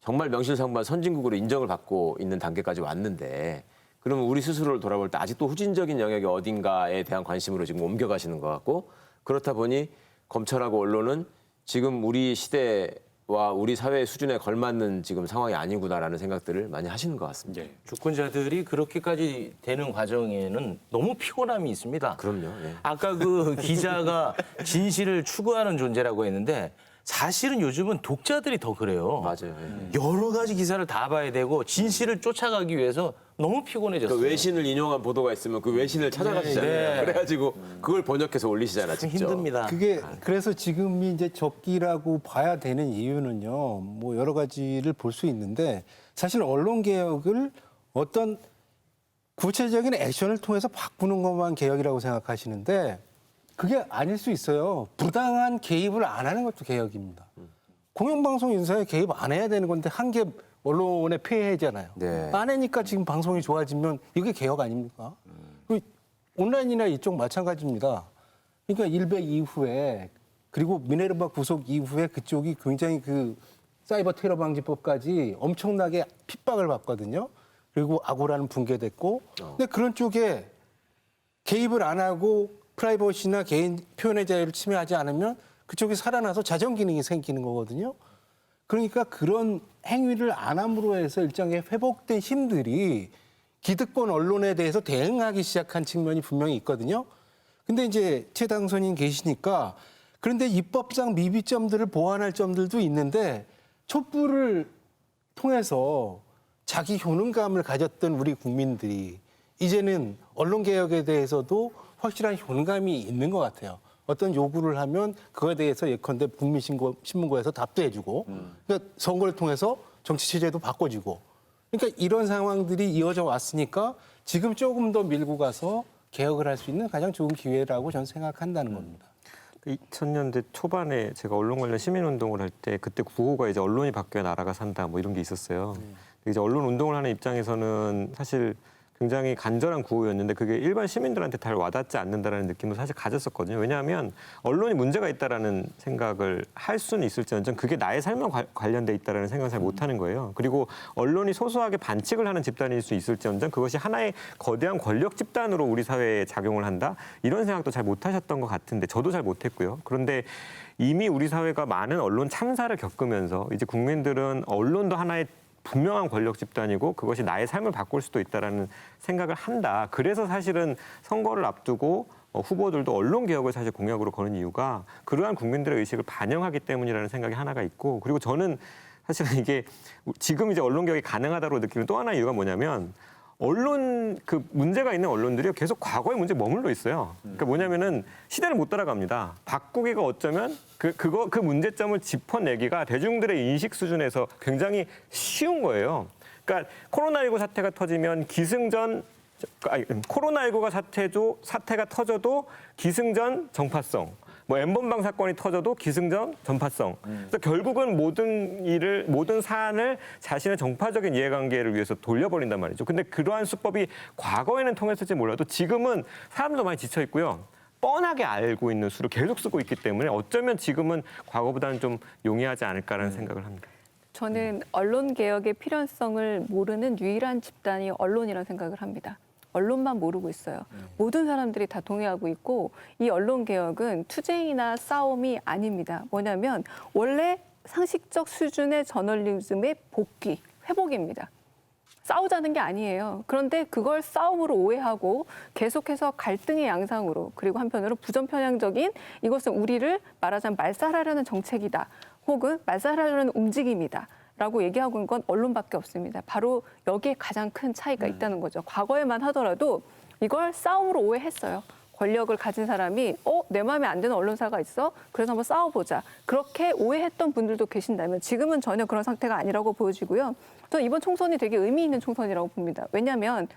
정말 명실상부한 선진국으로 인정을 받고 있는 단계까지 왔는데 그러면 우리 스스로를 돌아볼 때 아직도 후진적인 영역이 어딘가에 대한 관심으로 지금 옮겨가시는 것 같고 그렇다 보니 검찰하고 언론은 지금 우리 시대와 우리 사회의 수준에 걸맞는 지금 상황이 아니구나라는 생각들을 많이 하시는 것 같습니다. 주권자들이 그렇게까지 되는 과정에는 너무 피곤함이 있습니다. 그럼요. 예. 아까 그 기자가 진실을 추구하는 존재라고 했는데 사실은 요즘은 독자들이 더 그래요. 맞아요. 여러 가지 기사를 다 봐야 되고 진실을 쫓아가기 위해서 너무 피곤해졌어요. 그러니까 외신을 인용한 보도가 있으면 그 외신을 찾아가시잖아요. 네. 그래가지고 그걸 번역해서 올리시잖아요. 직접. 힘듭니다. 그게 그래서 지금이 이제 적기라고 봐야 되는 이유는요. 뭐 여러 가지를 볼 수 있는데 사실 언론 개혁을 어떤 구체적인 액션을 통해서 바꾸는 것만 개혁이라고 생각하시는데 그게 아닐 수 있어요. 부당한 개입을 안 하는 것도 개혁입니다. 공영방송 인사에 개입 안 해야 되는 건데 한 게 언론의 폐해잖아요. 네. 안 하니까 지금 방송이 좋아지면 이게 개혁 아닙니까? 온라인이나 이쪽 마찬가지입니다. 그러니까 일베 이후에 그리고 미네르바 구속 이후에 그쪽이 굉장히 그 사이버 테러 방지법까지 엄청나게 핍박을 받거든요. 그리고 아고라는 붕괴됐고 근데 그런 쪽에 개입을 안 하고 프라이버시나 개인 표현의 자유를 침해하지 않으면 그쪽이 살아나서 자정 기능이 생기는 거거든요. 그러니까 그런 행위를 안 함으로 해서 일종의 회복된 힘들이 기득권 언론에 대해서 대응하기 시작한 측면이 분명히 있거든요. 근데 이제 최 당선인 계시니까 그런데 입법상 미비점들을 보완할 점들도 있는데 촛불을 통해서 자기 효능감을 가졌던 우리 국민들이 이제는 언론개혁에 대해서도 확실한 효능감이 있는 것 같아요. 어떤 요구를 하면 그거에 대해서 예컨대 국민신문고에서 답도 해주고 그러니까 선거를 통해서 정치체제도 바꿔주고 그러니까 이런 상황들이 이어져 왔으니까 지금 조금 더 밀고 가서 개혁을 할 수 있는 가장 좋은 기회라고 저는 생각한다는 겁니다. 2000년대 초반에 제가 언론 관련 시민운동을 할 때 그때 구호가 이제 언론이 바뀌어야 나라가 산다 뭐 이런 게 있었어요. 이제 언론 운동을 하는 입장에서는 사실 굉장히 간절한 구호였는데 그게 일반 시민들한테 잘 와닿지 않는다라는 느낌을 사실 가졌었거든요. 왜냐하면 언론이 문제가 있다라는 생각을 할 수는 있을지언정 그게 나의 삶과 관련돼 있다라는 생각을 잘 못하는 거예요. 그리고 언론이 소소하게 반칙을 하는 집단일 수 있을지언정 그것이 하나의 거대한 권력 집단으로 우리 사회에 작용을 한다 이런 생각도 잘 못하셨던 것 같은데 저도 잘 못했고요. 그런데 이미 우리 사회가 많은 언론 참사를 겪으면서 이제 국민들은 언론도 하나의 분명한 권력 집단이고 그것이 나의 삶을 바꿀 수도 있다라는 생각을 한다. 그래서 사실은 선거를 앞두고 후보들도 언론 개혁을 사실 공약으로 거는 이유가 그러한 국민들의 의식을 반영하기 때문이라는 생각이 하나가 있고 그리고 저는 사실은 이게 지금 이제 언론 개혁이 가능하다고 느끼는 또 하나의 이유가 뭐냐면 언론 그 문제가 있는 언론들이 계속 과거의 문제에 머물러 있어요. 그러니까 뭐냐면은 시대를 못 따라갑니다. 바꾸기가 어쩌면 그 문제점을 짚어내기가 대중들의 인식 수준에서 굉장히 쉬운 거예요. 그러니까 코로나19 사태가 터지면 코로나19가 사태가 터져도 기승전 정파성. 뭐 엠번방 사건이 터져도 기승전 전파성. 그래서 결국은 모든 사안을 자신의 정파적인 이해관계를 위해서 돌려버린단 말이죠. 근데 그러한 수법이 과거에는 통했을지 몰라도 지금은 사람도 많이 지쳐 있고요. 뻔하게 알고 있는 수를 계속 쓰고 있기 때문에 어쩌면 지금은 과거보다는 좀 용이하지 않을까라는 생각을 합니다. 저는 언론 개혁의 필요성을 모르는 유일한 집단이 언론이라는 생각을 합니다. 언론만 모르고 있어요. 모든 사람들이 다 동의하고 있고 이 언론 개혁은 투쟁이나 싸움이 아닙니다. 뭐냐면 원래 상식적 수준의 저널리즘의 복귀, 회복입니다. 싸우자는 게 아니에요. 그런데 그걸 싸움으로 오해하고 계속해서 갈등의 양상으로 그리고 한편으로 부정편향적인 이것은 우리를 말하자면 말살하려는 정책이다. 혹은 말살하려는 움직임이다. 라고 얘기하고 있는 건 언론밖에 없습니다. 바로 여기에 가장 큰 차이가 있다는 거죠. 과거에만 하더라도 이걸 싸움으로 오해했어요. 권력을 가진 사람이 내 마음에 안 드는 언론사가 있어? 그래서 한번 싸워보자. 그렇게 오해했던 분들도 계신다면 지금은 전혀 그런 상태가 아니라고 보여지고요. 저는 이번 총선이 되게 의미 있는 총선이라고 봅니다. 왜냐하면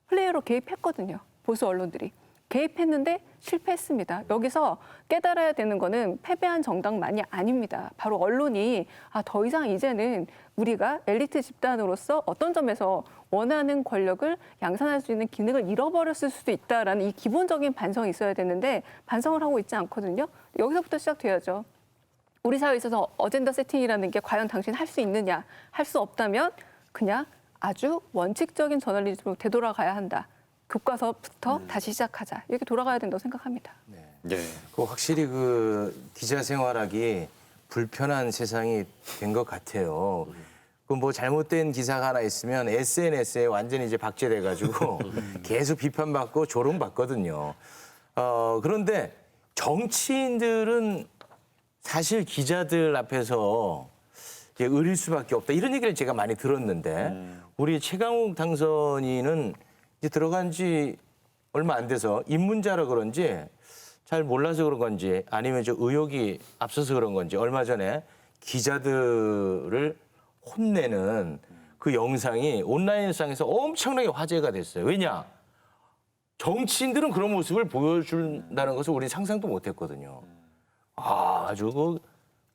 플레이어로 개입했거든요. 보수 언론들이. 개입했는데 실패했습니다. 여기서 깨달아야 되는 거는 패배한 정당만이 아닙니다. 바로 언론이 더 이상 이제는 우리가 엘리트 집단으로서 어떤 점에서 원하는 권력을 양산할 수 있는 기능을 잃어버렸을 수도 있다라는 이 기본적인 반성이 있어야 되는데 반성을 하고 있지 않거든요. 여기서부터 시작돼야죠. 우리 사회에 있어서 어젠다 세팅이라는 게 과연 당신 할 수 있느냐, 할 수 없다면 그냥 아주 원칙적인 저널리즘으로 되돌아가야 한다. 교과서부터 다시 시작하자. 이렇게 돌아가야 된다고 생각합니다. 네. 그 확실히 그 기자 생활하기 불편한 세상이 된 것 같아요. 그 뭐 잘못된 기사가 하나 있으면 SNS에 완전히 이제 박제돼가지고 계속 비판받고 조롱받거든요. 그런데 정치인들은 사실 기자들 앞에서 의릴 수밖에 없다. 이런 얘기를 제가 많이 들었는데 우리 최강욱 당선인은 이제 들어간 지 얼마 안 돼서 입문자라 그런지 잘 몰라서 그런 건지 아니면 저 의욕이 앞서서 그런 건지 얼마 전에 기자들을 혼내는 그 영상이 온라인상에서 엄청나게 화제가 됐어요. 왜냐? 정치인들은 그런 모습을 보여준다는 것을 우리는 상상도 못했거든요. 아주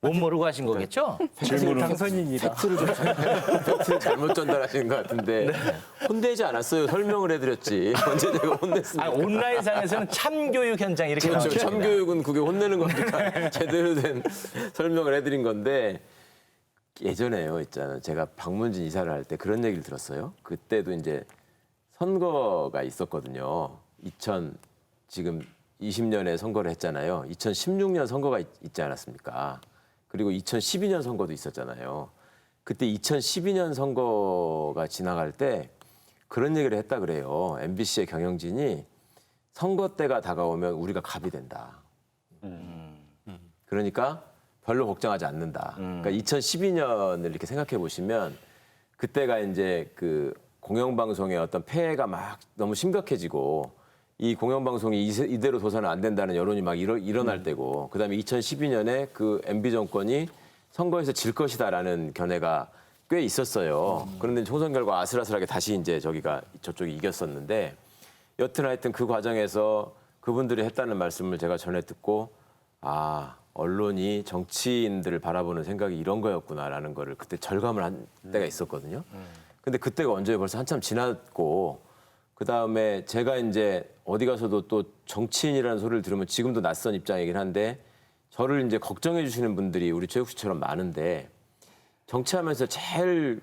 못 모르고 하신 거겠죠? 당선인이라. 팩트를 잘못 전달하신 것 같은데 혼내지 않았어요. 설명을 해드렸지. 언제 제가 혼냈습니까? 온라인상에서는 참교육 현장 이렇게 그렇죠. 나오죠. 참교육은 그게 혼내는 겁니까? 제대로 된 설명을 해드린 건데 예전에요 있잖아요. 제가 방문진 이사를 할 때 그런 얘기를 들었어요. 그때도 이제 선거가 있었거든요. 지금 20년에 선거를 했잖아요. 2016년 선거가 있지 않았습니까? 그리고 2012년 선거도 있었잖아요. 그때 2012년 선거가 지나갈 때 그런 얘기를 했다 그래요. MBC의 경영진이 선거 때가 다가오면 우리가 갑이 된다. 그러니까 별로 걱정하지 않는다. 그러니까 2012년을 이렇게 생각해 보시면 그때가 이제 그 공영방송의 어떤 폐해가 막 너무 심각해지고 이 공영방송이 이대로 둬서는 안 된다는 여론이 막 일어날 때고 그다음에 2012년에 그 MB 정권이 선거에서 질 것이다라는 견해가 꽤 있었어요. 그런데 총선 결과 아슬아슬하게 다시 이제 저쪽이 이겼었는데 여튼 하여튼 그 과정에서 그분들이 했다는 말씀을 제가 전해 듣고 언론이 정치인들을 바라보는 생각이 이런 거였구나라는 거를 그때 절감을 한 때가 있었거든요. 근데 그때가 언제 벌써 한참 지났고 그다음에 제가 이제 어디 가서도 또 정치인이라는 소리를 들으면 지금도 낯선 입장이긴 한데 저를 이제 걱정해 주시는 분들이 우리 최욱 씨처럼 많은데 정치하면서 제일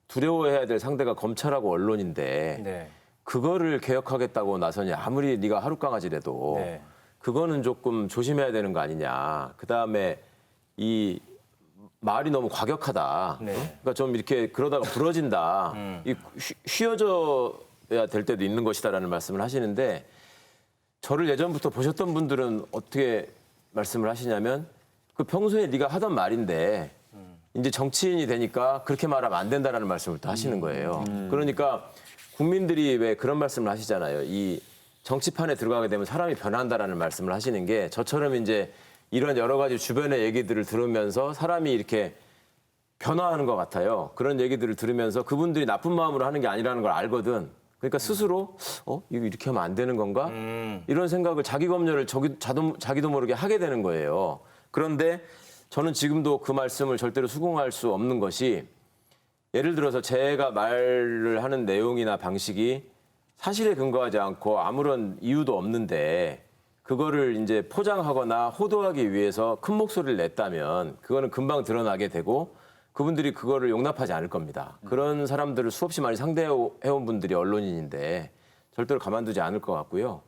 두려워해야 될 상대가 검찰하고 언론인데 그거를 개혁하겠다고 나서니 아무리 네가 하룻강아지라도 그거는 조금 조심해야 되는 거 아니냐. 그다음에 이 말이 너무 과격하다. 그러니까 좀 이렇게 그러다가 부러진다. 휘어져야 될 때도 있는 것이다라는 말씀을 하시는데 저를 예전부터 보셨던 분들은 어떻게 말씀을 하시냐면 그 평소에 네가 하던 말인데 이제 정치인이 되니까 그렇게 말하면 안 된다라는 말씀을 또 하시는 거예요. 그러니까 국민들이 왜 그런 말씀을 하시잖아요. 이 정치판에 들어가게 되면 사람이 변한다라는 말씀을 하시는 게 저처럼 이제 이런 여러 가지 주변의 얘기들을 들으면서 사람이 이렇게 변화하는 것 같아요. 그런 얘기들을 들으면서 그분들이 나쁜 마음으로 하는 게 아니라는 걸 알거든. 그러니까 스스로 이거 이렇게 하면 안 되는 건가? 이런 생각을 자기 검열을 자기도 모르게 하게 되는 거예요. 그런데 저는 지금도 그 말씀을 절대로 수긍할 수 없는 것이 예를 들어서 제가 말을 하는 내용이나 방식이 사실에 근거하지 않고 아무런 이유도 없는데 그거를 이제 포장하거나 호도하기 위해서 큰 목소리를 냈다면 그거는 금방 드러나게 되고 그분들이 그거를 용납하지 않을 겁니다. 그런 사람들을 수없이 많이 상대해온 분들이 언론인인데 절대로 가만두지 않을 것 같고요.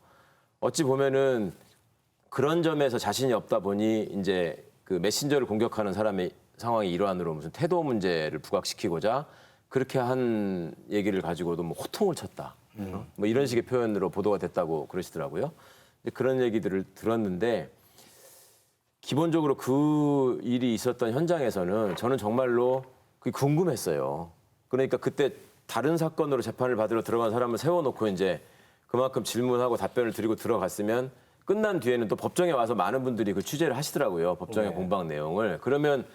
어찌 보면은 그런 점에서 자신이 없다 보니 이제 그 메신저를 공격하는 사람의 상황이 일환으로 무슨 태도 문제를 부각시키고자 그렇게 한 얘기를 가지고도 뭐 호통을 쳤다. 뭐 이런 식의 표현으로 보도가 됐다고 그러시더라고요. 그런 얘기들을 들었는데 기본적으로 그 일이 있었던 현장에서는 저는 정말로 그게 궁금했어요. 그러니까 그때 다른 사건으로 재판을 받으러 들어간 사람을 세워놓고 이제 그만큼 질문하고 답변을 드리고 들어갔으면 끝난 뒤에는 또 법정에 와서 많은 분들이 그 취재를 하시더라고요. 법정의 공방 내용을. 그러면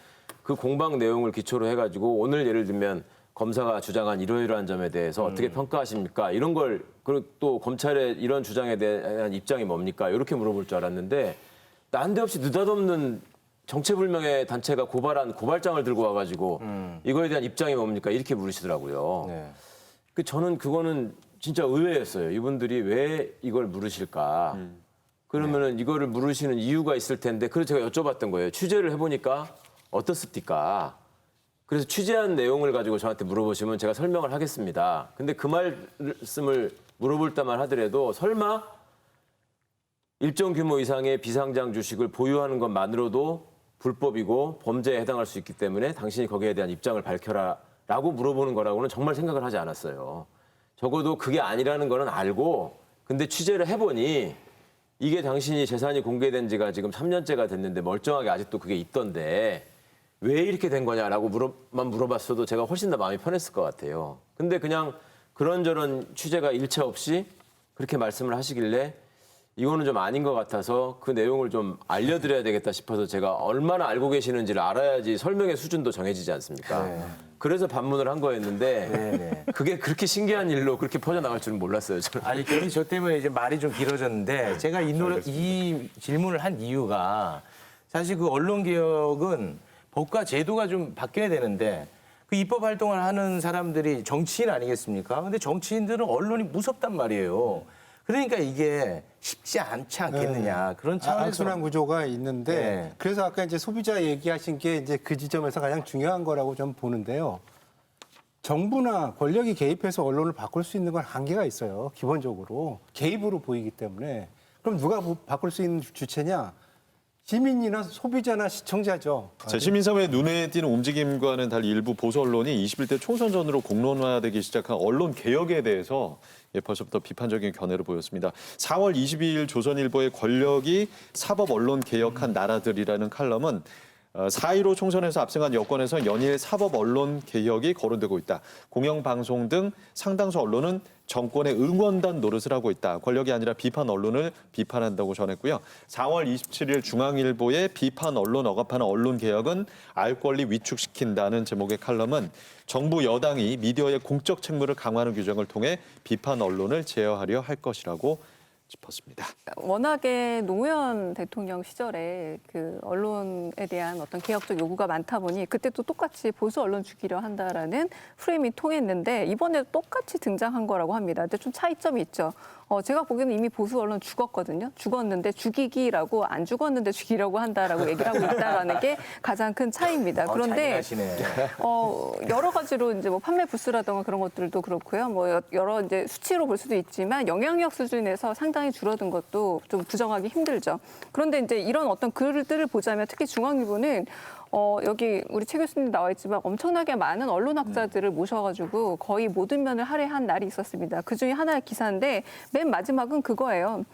그 공방 내용을 기초로 해가지고 오늘 예를 들면 검사가 주장한 이러이러한 점에 대해서 어떻게 평가하십니까? 이런 걸, 그리고 또 검찰의 이런 주장에 대한 입장이 뭡니까? 이렇게 물어볼 줄 알았는데 난데없이 느닷없는 정체불명의 단체가 고발한 고발장을 들고 와가지고 이거에 대한 입장이 뭡니까? 이렇게 물으시더라고요. 저는 그거는 진짜 의외였어요. 이분들이 왜 이걸 물으실까? 그러면은 이거를 물으시는 이유가 있을 텐데, 그래서 제가 여쭤봤던 거예요. 취재를 해보니까 어떻습니까? 그래서 취재한 내용을 가지고 저한테 물어보시면 제가 설명을 하겠습니다. 근데 그 말씀을 물어볼 때만 하더라도 설마 일정 규모 이상의 비상장 주식을 보유하는 것만으로도 불법이고 범죄에 해당할 수 있기 때문에 당신이 거기에 대한 입장을 밝혀라 라고 물어보는 거라고는 정말 생각을 하지 않았어요. 적어도 그게 아니라는 거는 알고, 근데 취재를 해보니 이게 당신이 재산이 공개된 지가 지금 3년째가 됐는데 멀쩡하게 아직도 그게 있던데 왜 이렇게 된 거냐라고 물어봤어도 제가 훨씬 더 마음이 편했을 것 같아요. 근데 그냥 그런저런 취재가 일체 없이 그렇게 말씀을 하시길래 이거는 좀 아닌 것 같아서 그 내용을 좀 알려드려야 되겠다 싶어서 제가 얼마나 알고 계시는지를 알아야지 설명의 수준도 정해지지 않습니까? 그래서 반문을 한 거였는데 그게 그렇게 신기한 일로 그렇게 퍼져나갈 줄은 몰랐어요. 저는. 아니, 괜히 저 때문에 이제 말이 좀 길어졌는데 제가 이 질문을 한 이유가 사실 그 언론개혁은 법과 제도가 좀 바뀌어야 되는데 그 입법 활동을 하는 사람들이 정치인 아니겠습니까? 근데 정치인들은 언론이 무섭단 말이에요. 그러니까 이게 쉽지 않지 않겠느냐. 그런 차원에서. 악순환 구조가 있는데 그래서 아까 이제 소비자 얘기하신 게 이제 그 지점에서 가장 중요한 거라고 좀 보는데요. 정부나 권력이 개입해서 언론을 바꿀 수 있는 건 한계가 있어요. 기본적으로. 개입으로 보이기 때문에. 그럼 누가 바꿀 수 있는 주체냐? 시민이나 소비자나 시청자죠. 자, 시민사회의 눈에 띄는 움직임과는 달리 일부 보수 언론이 21대 총선 전으로 공론화되기 시작한 언론 개혁에 대해서 벌써부터 비판적인 견해를 보였습니다. 4월 22일 조선일보의 권력이 사법 언론 개혁한 나라들이라는 칼럼은 4.15 총선에서 압승한 여권에서 연일 사법 언론 개혁이 거론되고 있다. 공영방송 등 상당수 언론은 정권의 응원단 노릇을 하고 있다. 권력이 아니라 비판 언론을 비판한다고 전했고요. 4월 27일 중앙일보의 비판 언론 억압하는 언론 개혁은 알 권리 위축시킨다는 제목의 칼럼은 정부 여당이 미디어의 공적 책무를 강화하는 규정을 통해 비판 언론을 제어하려 할 것이라고 짚었습니다. 워낙에 노무현 대통령 시절에 그 언론에 대한 어떤 개혁적 요구가 많다 보니 그때도 똑같이 보수 언론 죽이려 한다라는 프레임이 통했는데 이번에도 똑같이 등장한 거라고 합니다. 근데 좀 차이점이 있죠. 제가 보기에는 이미 보수 언론 죽었거든요. 죽었는데 죽이기라고 안 죽었는데 죽이려고 한다라고 얘기를 하고 있다라는 게 가장 큰 차이입니다. 그런데 여러 가지로 이제 뭐 판매 부수라든가 그런 것들도 그렇고요. 뭐 여러 이제 수치로 볼 수도 있지만 영향력 수준에서 상당히 줄어든 것도 좀 부정하기 힘들죠. 그런데 이제 이런 어떤 글들을 보자면 특히 중앙일보는 여기 우리 최 교수님 나와 있지만 엄청나게 많은 언론학자들을 모셔가지고 거의 모든 면을 할애한 날이 있었습니다. 그중에 하나의 기사인데 맨 마지막은 그거예요.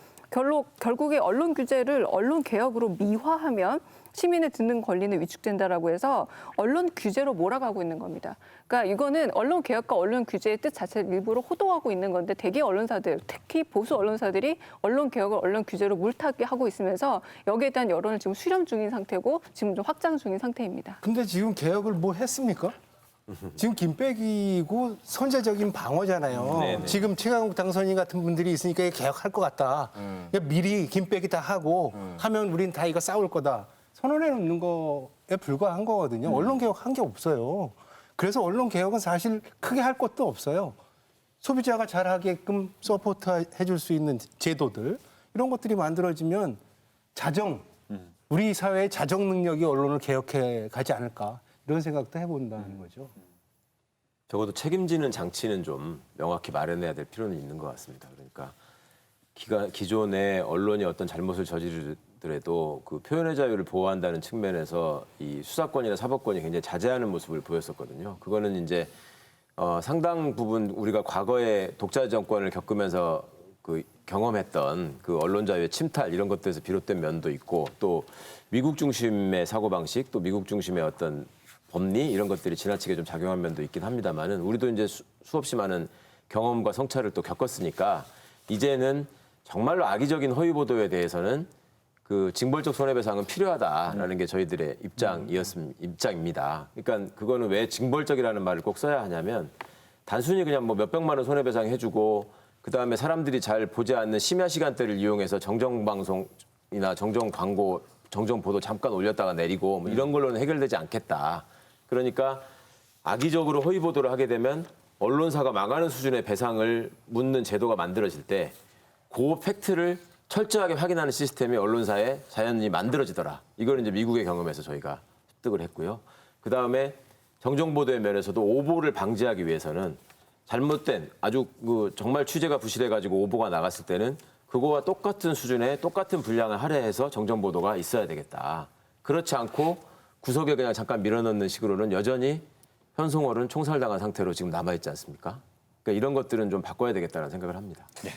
결국에 언론 규제를 언론 개혁으로 미화하면 시민의 듣는 권리는 위축된다라고 해서 언론 규제로 몰아가고 있는 겁니다. 그러니까 이거는 언론 개혁과 언론 규제의 뜻 자체를 일부러 호도하고 있는 건데 대개 언론사들, 특히 보수 언론사들이 언론 개혁을 언론 규제로 물타기 하고 있으면서 여기에 대한 여론을 지금 수렴 중인 상태고 지금 좀 확장 중인 상태입니다. 근데 지금 개혁을 뭐 했습니까? 지금 김빼기고 선제적인 방어잖아요. 네네. 지금 최강욱 당선인 같은 분들이 있으니까 개혁할 것 같다. 그러니까 미리 김빼기 다 하고 하면 우린 다 이거 싸울 거다. 선언해 놓는 거에 불과한 거거든요. 언론 개혁한 게 없어요. 그래서 언론 개혁은 사실 크게 할 것도 없어요. 소비자가 잘하게끔 서포트해 줄 수 있는 제도들 이런 것들이 만들어지면 우리 사회의 자정 능력이 언론을 개혁해 가지 않을까 이런 생각도 해본다는 거죠. 적어도 책임지는 장치는 좀 명확히 마련해야 될 필요는 있는 것 같습니다. 그러니까 기존에 언론이 어떤 잘못을 저지르더라도 그 표현의 자유를 보호한다는 측면에서 이 수사권이나 사법권이 굉장히 자제하는 모습을 보였었거든요. 그거는 이제 상당 부분 우리가 과거에 독재 정권을 겪으면서 그 경험했던 그 언론 자유의 침탈 이런 것들에서 비롯된 면도 있고 또 미국 중심의 사고방식 또 미국 중심의 어떤 법리 이런 것들이 지나치게 좀 작용한 면도 있긴 합니다만은 우리도 이제 수없이 많은 경험과 성찰을 또 겪었으니까 이제는 정말로 악의적인 허위 보도에 대해서는 그 징벌적 손해배상은 필요하다라는 게 저희들의 입장입니다. 그러니까 그거는 왜 징벌적이라는 말을 꼭 써야 하냐면 단순히 그냥 뭐 몇백만 원 손해배상 해주고 그다음에 사람들이 잘 보지 않는 심야 시간대를 이용해서 정정방송이나 정정광고, 정정보도 잠깐 올렸다가 내리고 뭐 이런 걸로는 해결되지 않겠다. 그러니까 악의적으로 허위 보도를 하게 되면 언론사가 망하는 수준의 배상을 묻는 제도가 만들어질 때 그 팩트를 철저하게 확인하는 시스템이 언론사에 자연히 만들어지더라. 이걸 이제 미국의 경험에서 저희가 습득을 했고요. 그다음에 정정보도의 면에서도 오보를 방지하기 위해서는 잘못된 아주 정말 취재가 부실해가지고 오보가 나갔을 때는 그거와 똑같은 수준의 똑같은 분량을 할애해서 정정보도가 있어야 되겠다. 그렇지 않고 구석에 그냥 잠깐 밀어넣는 식으로는 여전히 현송월은 총살당한 상태로 지금 남아있지 않습니까? 그러니까 이런 것들은 좀 바꿔야 되겠다는 생각을 합니다. 네.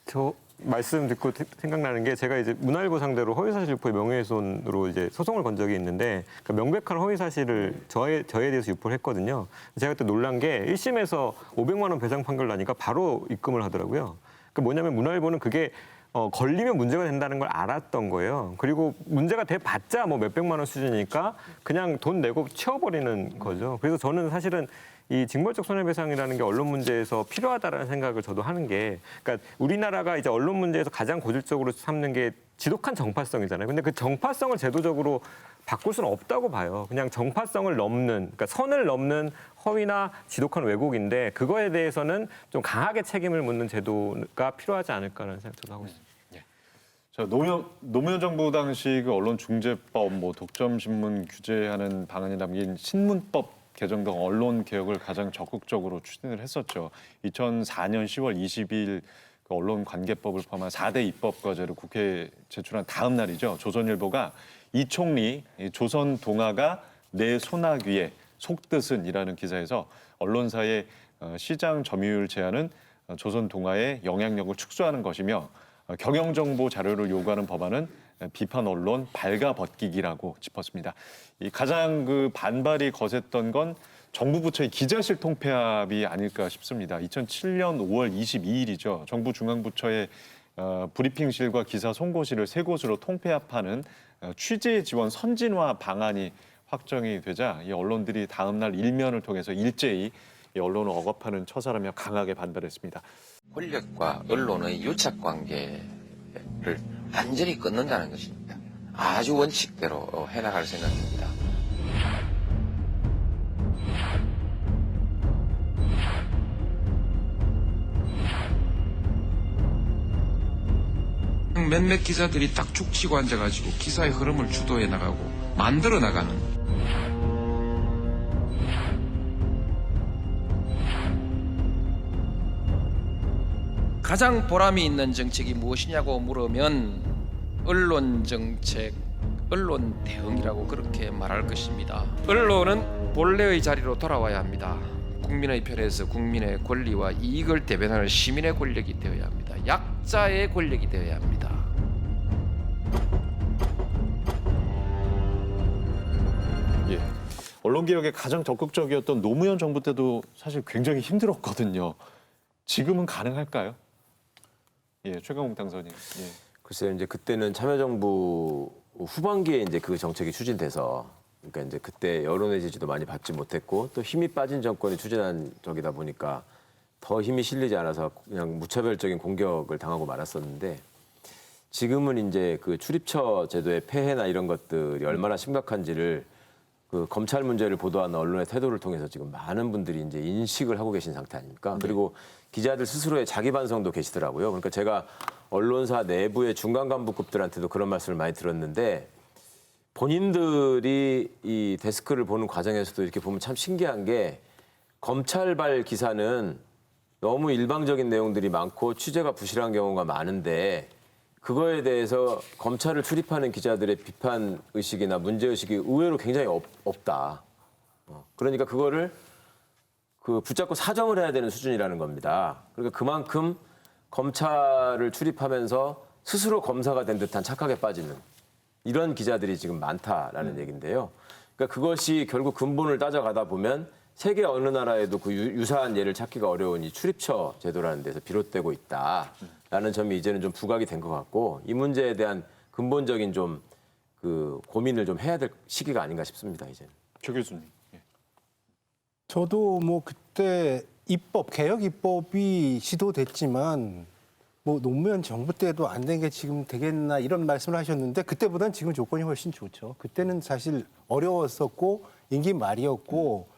저 말씀 듣고 생각나는 게 제가 이제 문화일보 상대로 허위사실 유포의 명예훼손으로 이제 소송을 건 적이 있는데 그 명백한 허위사실을 저에 대해서 유포를 했거든요. 제가 그때 놀란 게 1심에서 500만 원 배상 판결 나니까 바로 입금을 하더라고요. 그 뭐냐면 문화일보는 그게 걸리면 문제가 된다는 걸 알았던 거예요. 그리고 문제가 돼봤자 뭐 몇백만 원 수준이니까 그냥 돈 내고 치워버리는 거죠. 그래서 저는 사실은 이 징벌적 손해배상이라는 게 언론 문제에서 필요하다라는 생각을 저도 하는 게, 그러니까 우리나라가 이제 언론 문제에서 가장 고질적으로 삼는 게 지독한 정파성이잖아요. 근데 그 정파성을 제도적으로 바꿀 수는 없다고 봐요. 그냥 정파성을 넘는, 그러니까 선을 넘는 허위나 지독한 왜곡인데 그거에 대해서는 좀 강하게 책임을 묻는 제도가 필요하지 않을까라는 생각 저도 하고 있습니다. 자, 노무현 정부 당시 그 언론중재법, 뭐 독점신문 규제하는 방안이 담긴 신문법 개정 등 언론 개혁을 가장 적극적으로 추진을 했었죠. 2004년 10월 20일 그 언론관계법을 포함한 4대 입법과제를 국회에 제출한 다음 날이죠. 조선일보가 이 총리 조선 동아가 내 소나귀에 속뜻은이라는 기사에서 언론사의 시장 점유율 제한은 조선 동아의 영향력을 축소하는 것이며 경영정보 자료를 요구하는 법안은 비판 언론 발가벗기기라고 짚었습니다. 이 가장 그 반발이 거셌던 건 정부 부처의 기자실 통폐합이 아닐까 싶습니다. 2007년 5월 22일이죠. 정부 중앙부처의 브리핑실과 기사 송고실을 세 곳으로 통폐합하는 취재 지원 선진화 방안이 확정이 되자 이 언론들이 다음 날 일면을 통해서 일제히 이 언론을 억압하는 처사라며 강하게 반발했습니다. 권력과 언론의 유착 관계를 완전히 끊는다는 것입니다. 아주 원칙대로 해나갈 생각입니다. 몇몇 기자들이 딱 축치고 앉아가지고 기사의 흐름을 주도해 나가고 만들어 나가는 가장 보람이 있는 정책이 무엇이냐고 물으면 언론 정책, 언론 대응이라고 그렇게 말할 것입니다. 언론은 본래의 자리로 돌아와야 합니다. 국민의 편에서 국민의 권리와 이익을 대변하는 시민의 권력이 되어야 합니다. 약자의 권력이 되어야 합니다. 예. 언론개혁에 가장 적극적이었던 노무현 정부 때도 사실 굉장히 힘들었거든요. 지금은 가능할까요? 예, 최강욱 당선인. 예. 글쎄요, 이제 그때는 참여정부 후반기에 이제 그 정책이 추진돼서, 그러니까 이제 그때 여론의 지지도 많이 받지 못했고 또 힘이 빠진 정권이 추진한 적이다 보니까 더 힘이 실리지 않아서 그냥 무차별적인 공격을 당하고 말았었는데 지금은 이제 그 출입처 제도의 폐해나 이런 것들이 얼마나 심각한지를 그 검찰 문제를 보도하는 언론의 태도를 통해서 지금 많은 분들이 이제 인식을 하고 계신 상태 아닙니까? 그리고 기자들 스스로의 자기 반성도 계시더라고요. 그러니까 제가 언론사 내부의 중간 간부급들한테도 그런 말씀을 많이 들었는데 본인들이 이 데스크를 보는 과정에서도 이렇게 보면 참 신기한 게 검찰발 기사는 너무 일방적인 내용들이 많고 취재가 부실한 경우가 많은데 그거에 대해서 검찰을 출입하는 기자들의 비판 의식이나 문제 의식이 의외로 굉장히 없다. 그러니까 그거를 그 붙잡고 사정을 해야 되는 수준이라는 겁니다. 그러니까 그만큼 검찰을 출입하면서 스스로 검사가 된 듯한 착각에 빠지는 이런 기자들이 지금 많다라는 얘기인데요. 그러니까 그것이 결국 근본을 따져가다 보면 세계 어느 나라에도 그 유사한 예를 찾기가 어려운 이 출입처 제도라는 데서 비롯되고 있다라는 점이 이제는 좀 부각이 된 것 같고 이 문제에 대한 근본적인 좀 그 고민을 좀 해야 될 시기가 아닌가 싶습니다. 이제. 조 교수님. 저도 뭐 그때 개혁 입법이 시도됐지만 뭐 노무현 정부 때도 안 된 게 지금 되겠나 이런 말씀을 하셨는데 그때보다는 지금 조건이 훨씬 좋죠. 그때는 사실 어려웠었고 임기 말이었고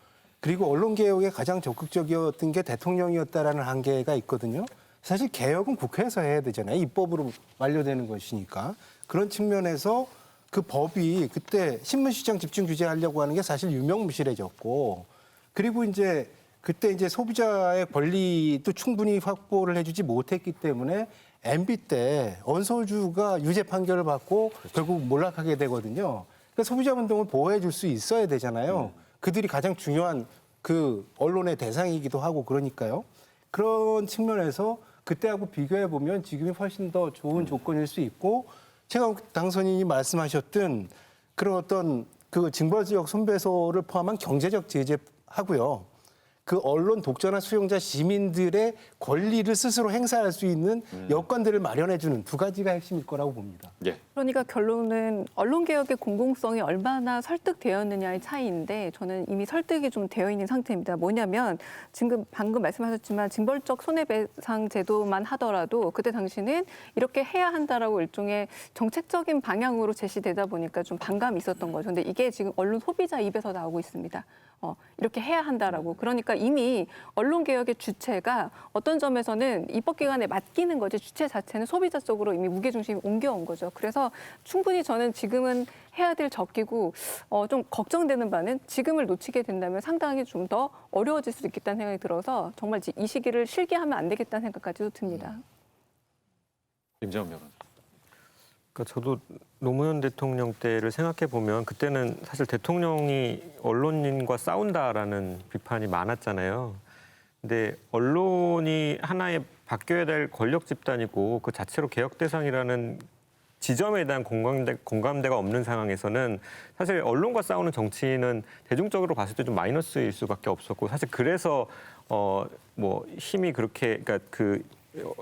그리고 언론 개혁에 가장 적극적이었던 게 대통령이었다라는 한계가 있거든요. 사실 개혁은 국회에서 해야 되잖아요. 입법으로 완료되는 것이니까. 그런 측면에서 그 법이 그때 신문시장 집중 규제하려고 하는 게 사실 유명무실해졌고 그리고 이제 그때 이제 소비자의 권리도 충분히 확보를 해주지 못했기 때문에 MB 때 언소주가 유죄 판결을 받고 결국 몰락하게 되거든요. 그러니까 소비자 운동을 보호해 줄 수 있어야 되잖아요. 그들이 가장 중요한 그 언론의 대상이기도 하고 그러니까요. 그런 측면에서 그때하고 비교해 보면 지금이 훨씬 더 좋은 조건일 수 있고 최강욱 당선인이 말씀하셨던 그런 어떤 그 징벌적 손배소를 포함한 경제적 제재하고요. 그 언론 독자나 수용자 시민들의 권리를 스스로 행사할 수 있는 여건들을 마련해주는 두 가지가 핵심일 거라고 봅니다. 예. 그러니까 결론은 언론개혁의 공공성이 얼마나 설득되었느냐의 차이인데 저는 이미 설득이 좀 되어 있는 상태입니다. 뭐냐면 지금 방금 말씀하셨지만 징벌적 손해배상 제도만 하더라도 그때 당시는 이렇게 해야 한다라고 일종의 정책적인 방향으로 제시되다 보니까 좀 반감이 있었던 거죠. 근데 이게 지금 언론 소비자 입에서 나오고 있습니다. 이렇게 해야 한다라고. 그러니까 이미 언론개혁의 주체가 어떤 점에서는 입법기관에 맡기는 거지 주체 자체는 소비자 쪽으로 이미 무게중심이 옮겨온 거죠. 그래서 충분히 저는 지금은 해야 될 적기고 좀 걱정되는 바는 지금을 놓치게 된다면 상당히 좀 더 어려워질 수 있겠다는 생각이 들어서 정말 이 시기를 실기하면 안 되겠다는 생각까지도 듭니다. 김재원 변호사. 그러니까 저도 노무현 대통령 때를 생각해 보면 그때는 사실 대통령이 언론인과 싸운다라는 비판이 많았잖아요. 근데 언론이 하나의 바뀌어야 될 권력 집단이고 그 자체로 개혁 대상이라는 지점에 대한 공감대가 없는 상황에서는 사실 언론과 싸우는 정치는 대중적으로 봤을 때 좀 마이너스일 수밖에 없었고 사실 그래서 뭐 힘이 그렇게 그러니까 그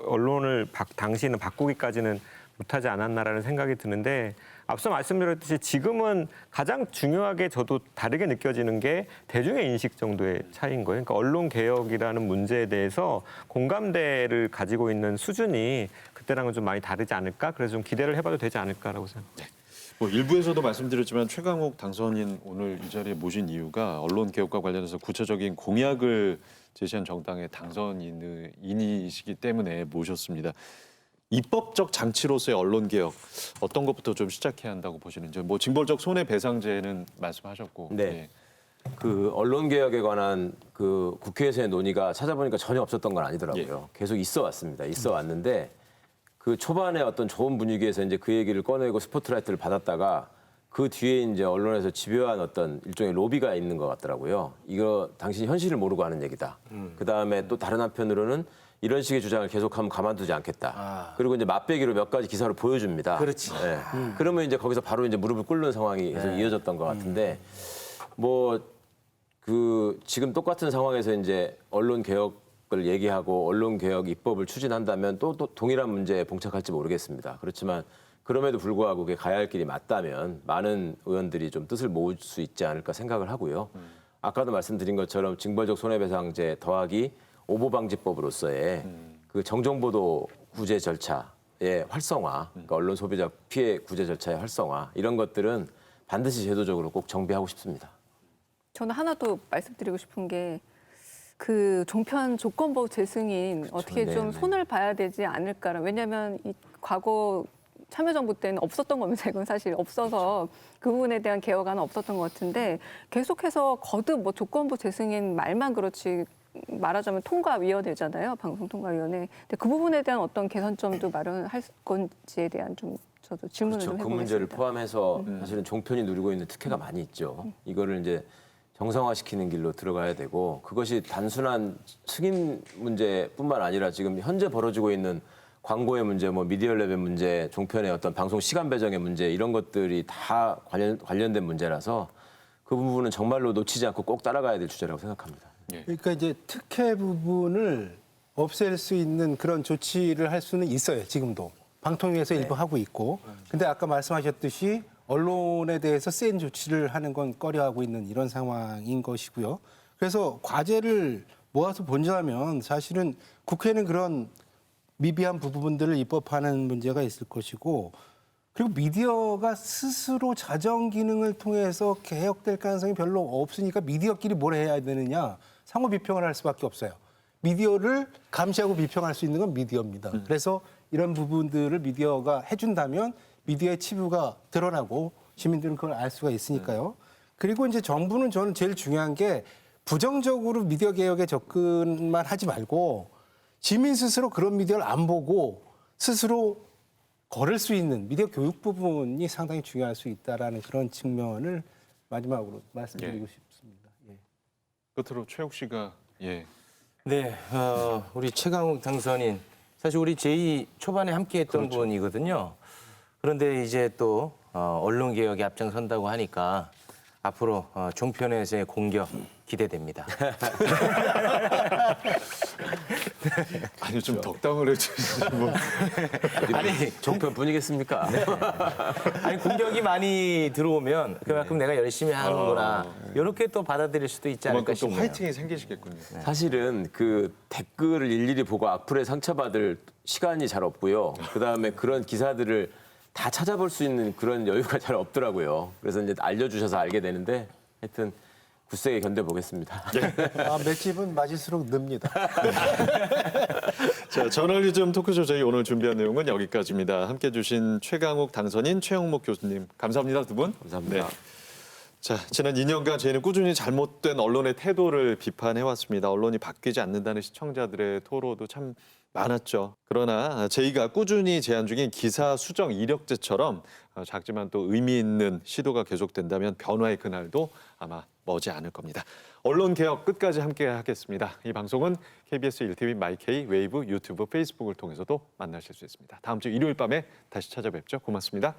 언론을 당시에는 바꾸기까지는 못하지 않았나라는 생각이 드는데 앞서 말씀드렸듯이 지금은 가장 중요하게 저도 다르게 느껴지는 게 대중의 인식 정도의 차이인 거예요. 그러니까 언론 개혁이라는 문제에 대해서 공감대를 가지고 있는 수준이 그때랑은 좀 많이 다르지 않을까? 그래서 좀 기대를 해봐도 되지 않을까라고 생각합니다. 뭐 일부에서도 말씀드렸지만 최강욱 당선인 오늘 이 자리에 모신 이유가 언론 개혁과 관련해서 구체적인 공약을 제시한 정당의 당선인이시기 때문에 모셨습니다. 입법적 장치로서의 언론 개혁 어떤 것부터 좀 시작해야 한다고 보시는지 뭐 징벌적 손해배상제는 말씀하셨고 네. 그 언론 개혁에 관한 그 국회에서의 논의가 찾아보니까 전혀 없었던 건 아니더라고요. 계속 있어 왔습니다. 있어 왔는데 그 초반에 어떤 좋은 분위기에서 이제 그 얘기를 꺼내고 스포트라이트를 받았다가 그 뒤에 이제 언론에서 집요한 어떤 일종의 로비가 있는 것 같더라고요. 이거 당신이 현실을 모르고 하는 얘기다. 그 다음에 또 다른 한편으로는 이런 식의 주장을 계속하면 가만두지 않겠다. 그리고 이제 맛배기로 몇 가지 기사를 보여줍니다. 그렇지. 네. 그러면 이제 거기서 바로 이제 무릎을 꿇는 상황이 계속 이어졌던 것 같은데 뭐 그 지금 똑같은 상황에서 이제 언론 개혁을 얘기하고 언론 개혁 입법을 추진한다면 또 동일한 문제에 봉착할지 모르겠습니다. 그렇지만 그럼에도 불구하고 그게 가야 할 길이 맞다면 많은 의원들이 좀 뜻을 모을 수 있지 않을까 생각을 하고요. 아까도 말씀드린 것처럼 징벌적 손해배상제 더하기 오보방지법으로서의 그 정정보도 구제 절차의 활성화, 그러니까 언론 소비자 피해 구제 절차의 활성화 이런 것들은 반드시 제도적으로 꼭 정비하고 싶습니다. 저는 하나 더 말씀드리고 싶은 게 그 종편 조건부 재승인 어떻게 좀 손을 봐야 되지 않을까. 왜냐하면 이 과거 참여정부 때는 없었던 겁니다. 이건 사실 없어서 그 부분에 대한 개혁안은 없었던 것 같은데 계속해서 거듭 뭐 조건부 재승인 말만 그렇지 말하자면 통과위원회잖아요. 방송통과위원회. 근데 그 부분에 대한 어떤 개선점도 마련할 건지에 대한 좀 저도 질문을 좀 해보겠습니다. 그 문제를 포함해서 사실은 종편이 누리고 있는 특혜가 많이 있죠. 이거를 이제 정상화시키는 길로 들어가야 되고 그것이 단순한 승인 문제뿐만 아니라 지금 현재 벌어지고 있는 광고의 문제, 뭐 미디어랩의 문제, 종편의 어떤 방송 시간 배정의 문제 이런 것들이 다 관련된 문제라서 그 부분은 정말로 놓치지 않고 꼭 따라가야 될 주제라고 생각합니다. 그러니까 이제 특혜 부분을 없앨 수 있는 그런 조치를 할 수는 있어요, 지금도. 방통위에서 일부 하고 있고, 근데 아까 말씀하셨듯이 언론에 대해서 센 조치를 하는 건 꺼려하고 있는 이런 상황인 것이고요. 그래서 과제를 모아서 본다면 사실은 국회는 그런 미비한 부분들을 입법하는 문제가 있을 것이고, 그리고 미디어가 스스로 자정 기능을 통해서 개혁될 가능성이 별로 없으니까 미디어끼리 뭘 해야 되느냐, 상호 비평을 할 수밖에 없어요. 미디어를 감시하고 비평할 수 있는 건 미디어입니다. 그래서 이런 부분들을 미디어가 해준다면 미디어의 치부가 드러나고 시민들은 그걸 알 수가 있으니까요. 그리고 이제 정부는 저는 제일 중요한 게 부정적으로 미디어 개혁에 접근만 하지 말고 시민 스스로 그런 미디어를 안 보고 스스로 걸을 수 있는 미디어 교육 부분이 상당히 중요할 수 있다라는 그런 측면을 마지막으로 말씀드리고 싶습니다. 예. 끝으로 최욱 씨가 네, 우리 최강욱 당선인 사실 우리 제2 초반에 함께했던 분이거든요. 그런데 이제 또 언론 개혁에 앞장선다고 하니까 앞으로 종편에서의 공격 기대됩니다. 아니 좀 덕담을 해주시지 뭐. 아니 종편 분이겠습니까? 아니 공격이 많이 들어오면 그만큼 내가 열심히 하는구나 이렇게 또 받아들일 수도 있지 않을까 그만큼 또 싶네요. 화이팅이 생기시겠군요. 사실은 그 댓글을 일일이 보고 악플에 상처받을 시간이 잘 없고요. 그다음에 그런 기사들을 다 찾아볼 수 있는 그런 여유가 잘 없더라고요. 그래서 이제 알려주셔서 알게 되는데 하여튼 굳세게 견뎌보겠습니다. 맷집은 맞을수록 늡니다. 자, 저널리즘 토크쇼 저희 오늘 준비한 내용은 여기까지입니다. 함께해 주신 최강욱 당선인, 최영목 교수님 감사합니다, 두 분. 감사합니다. 자, 지난 2년간 저희는 꾸준히 잘못된 언론의 태도를 비판해왔습니다. 언론이 바뀌지 않는다는 시청자들의 토로도 참 많았죠. 그러나 저희가 꾸준히 제안 중인 기사 수정 이력제처럼 작지만 또 의미 있는 시도가 계속된다면 변화의 그날도 아마 머지 않을 겁니다. 언론 개혁 끝까지 함께 하겠습니다. 이 방송은 KBS 1TV 마이케이, 웨이브, 유튜브, 페이스북을 통해서도 만나실 수 있습니다. 다음 주 일요일 밤에 다시 찾아뵙죠. 고맙습니다.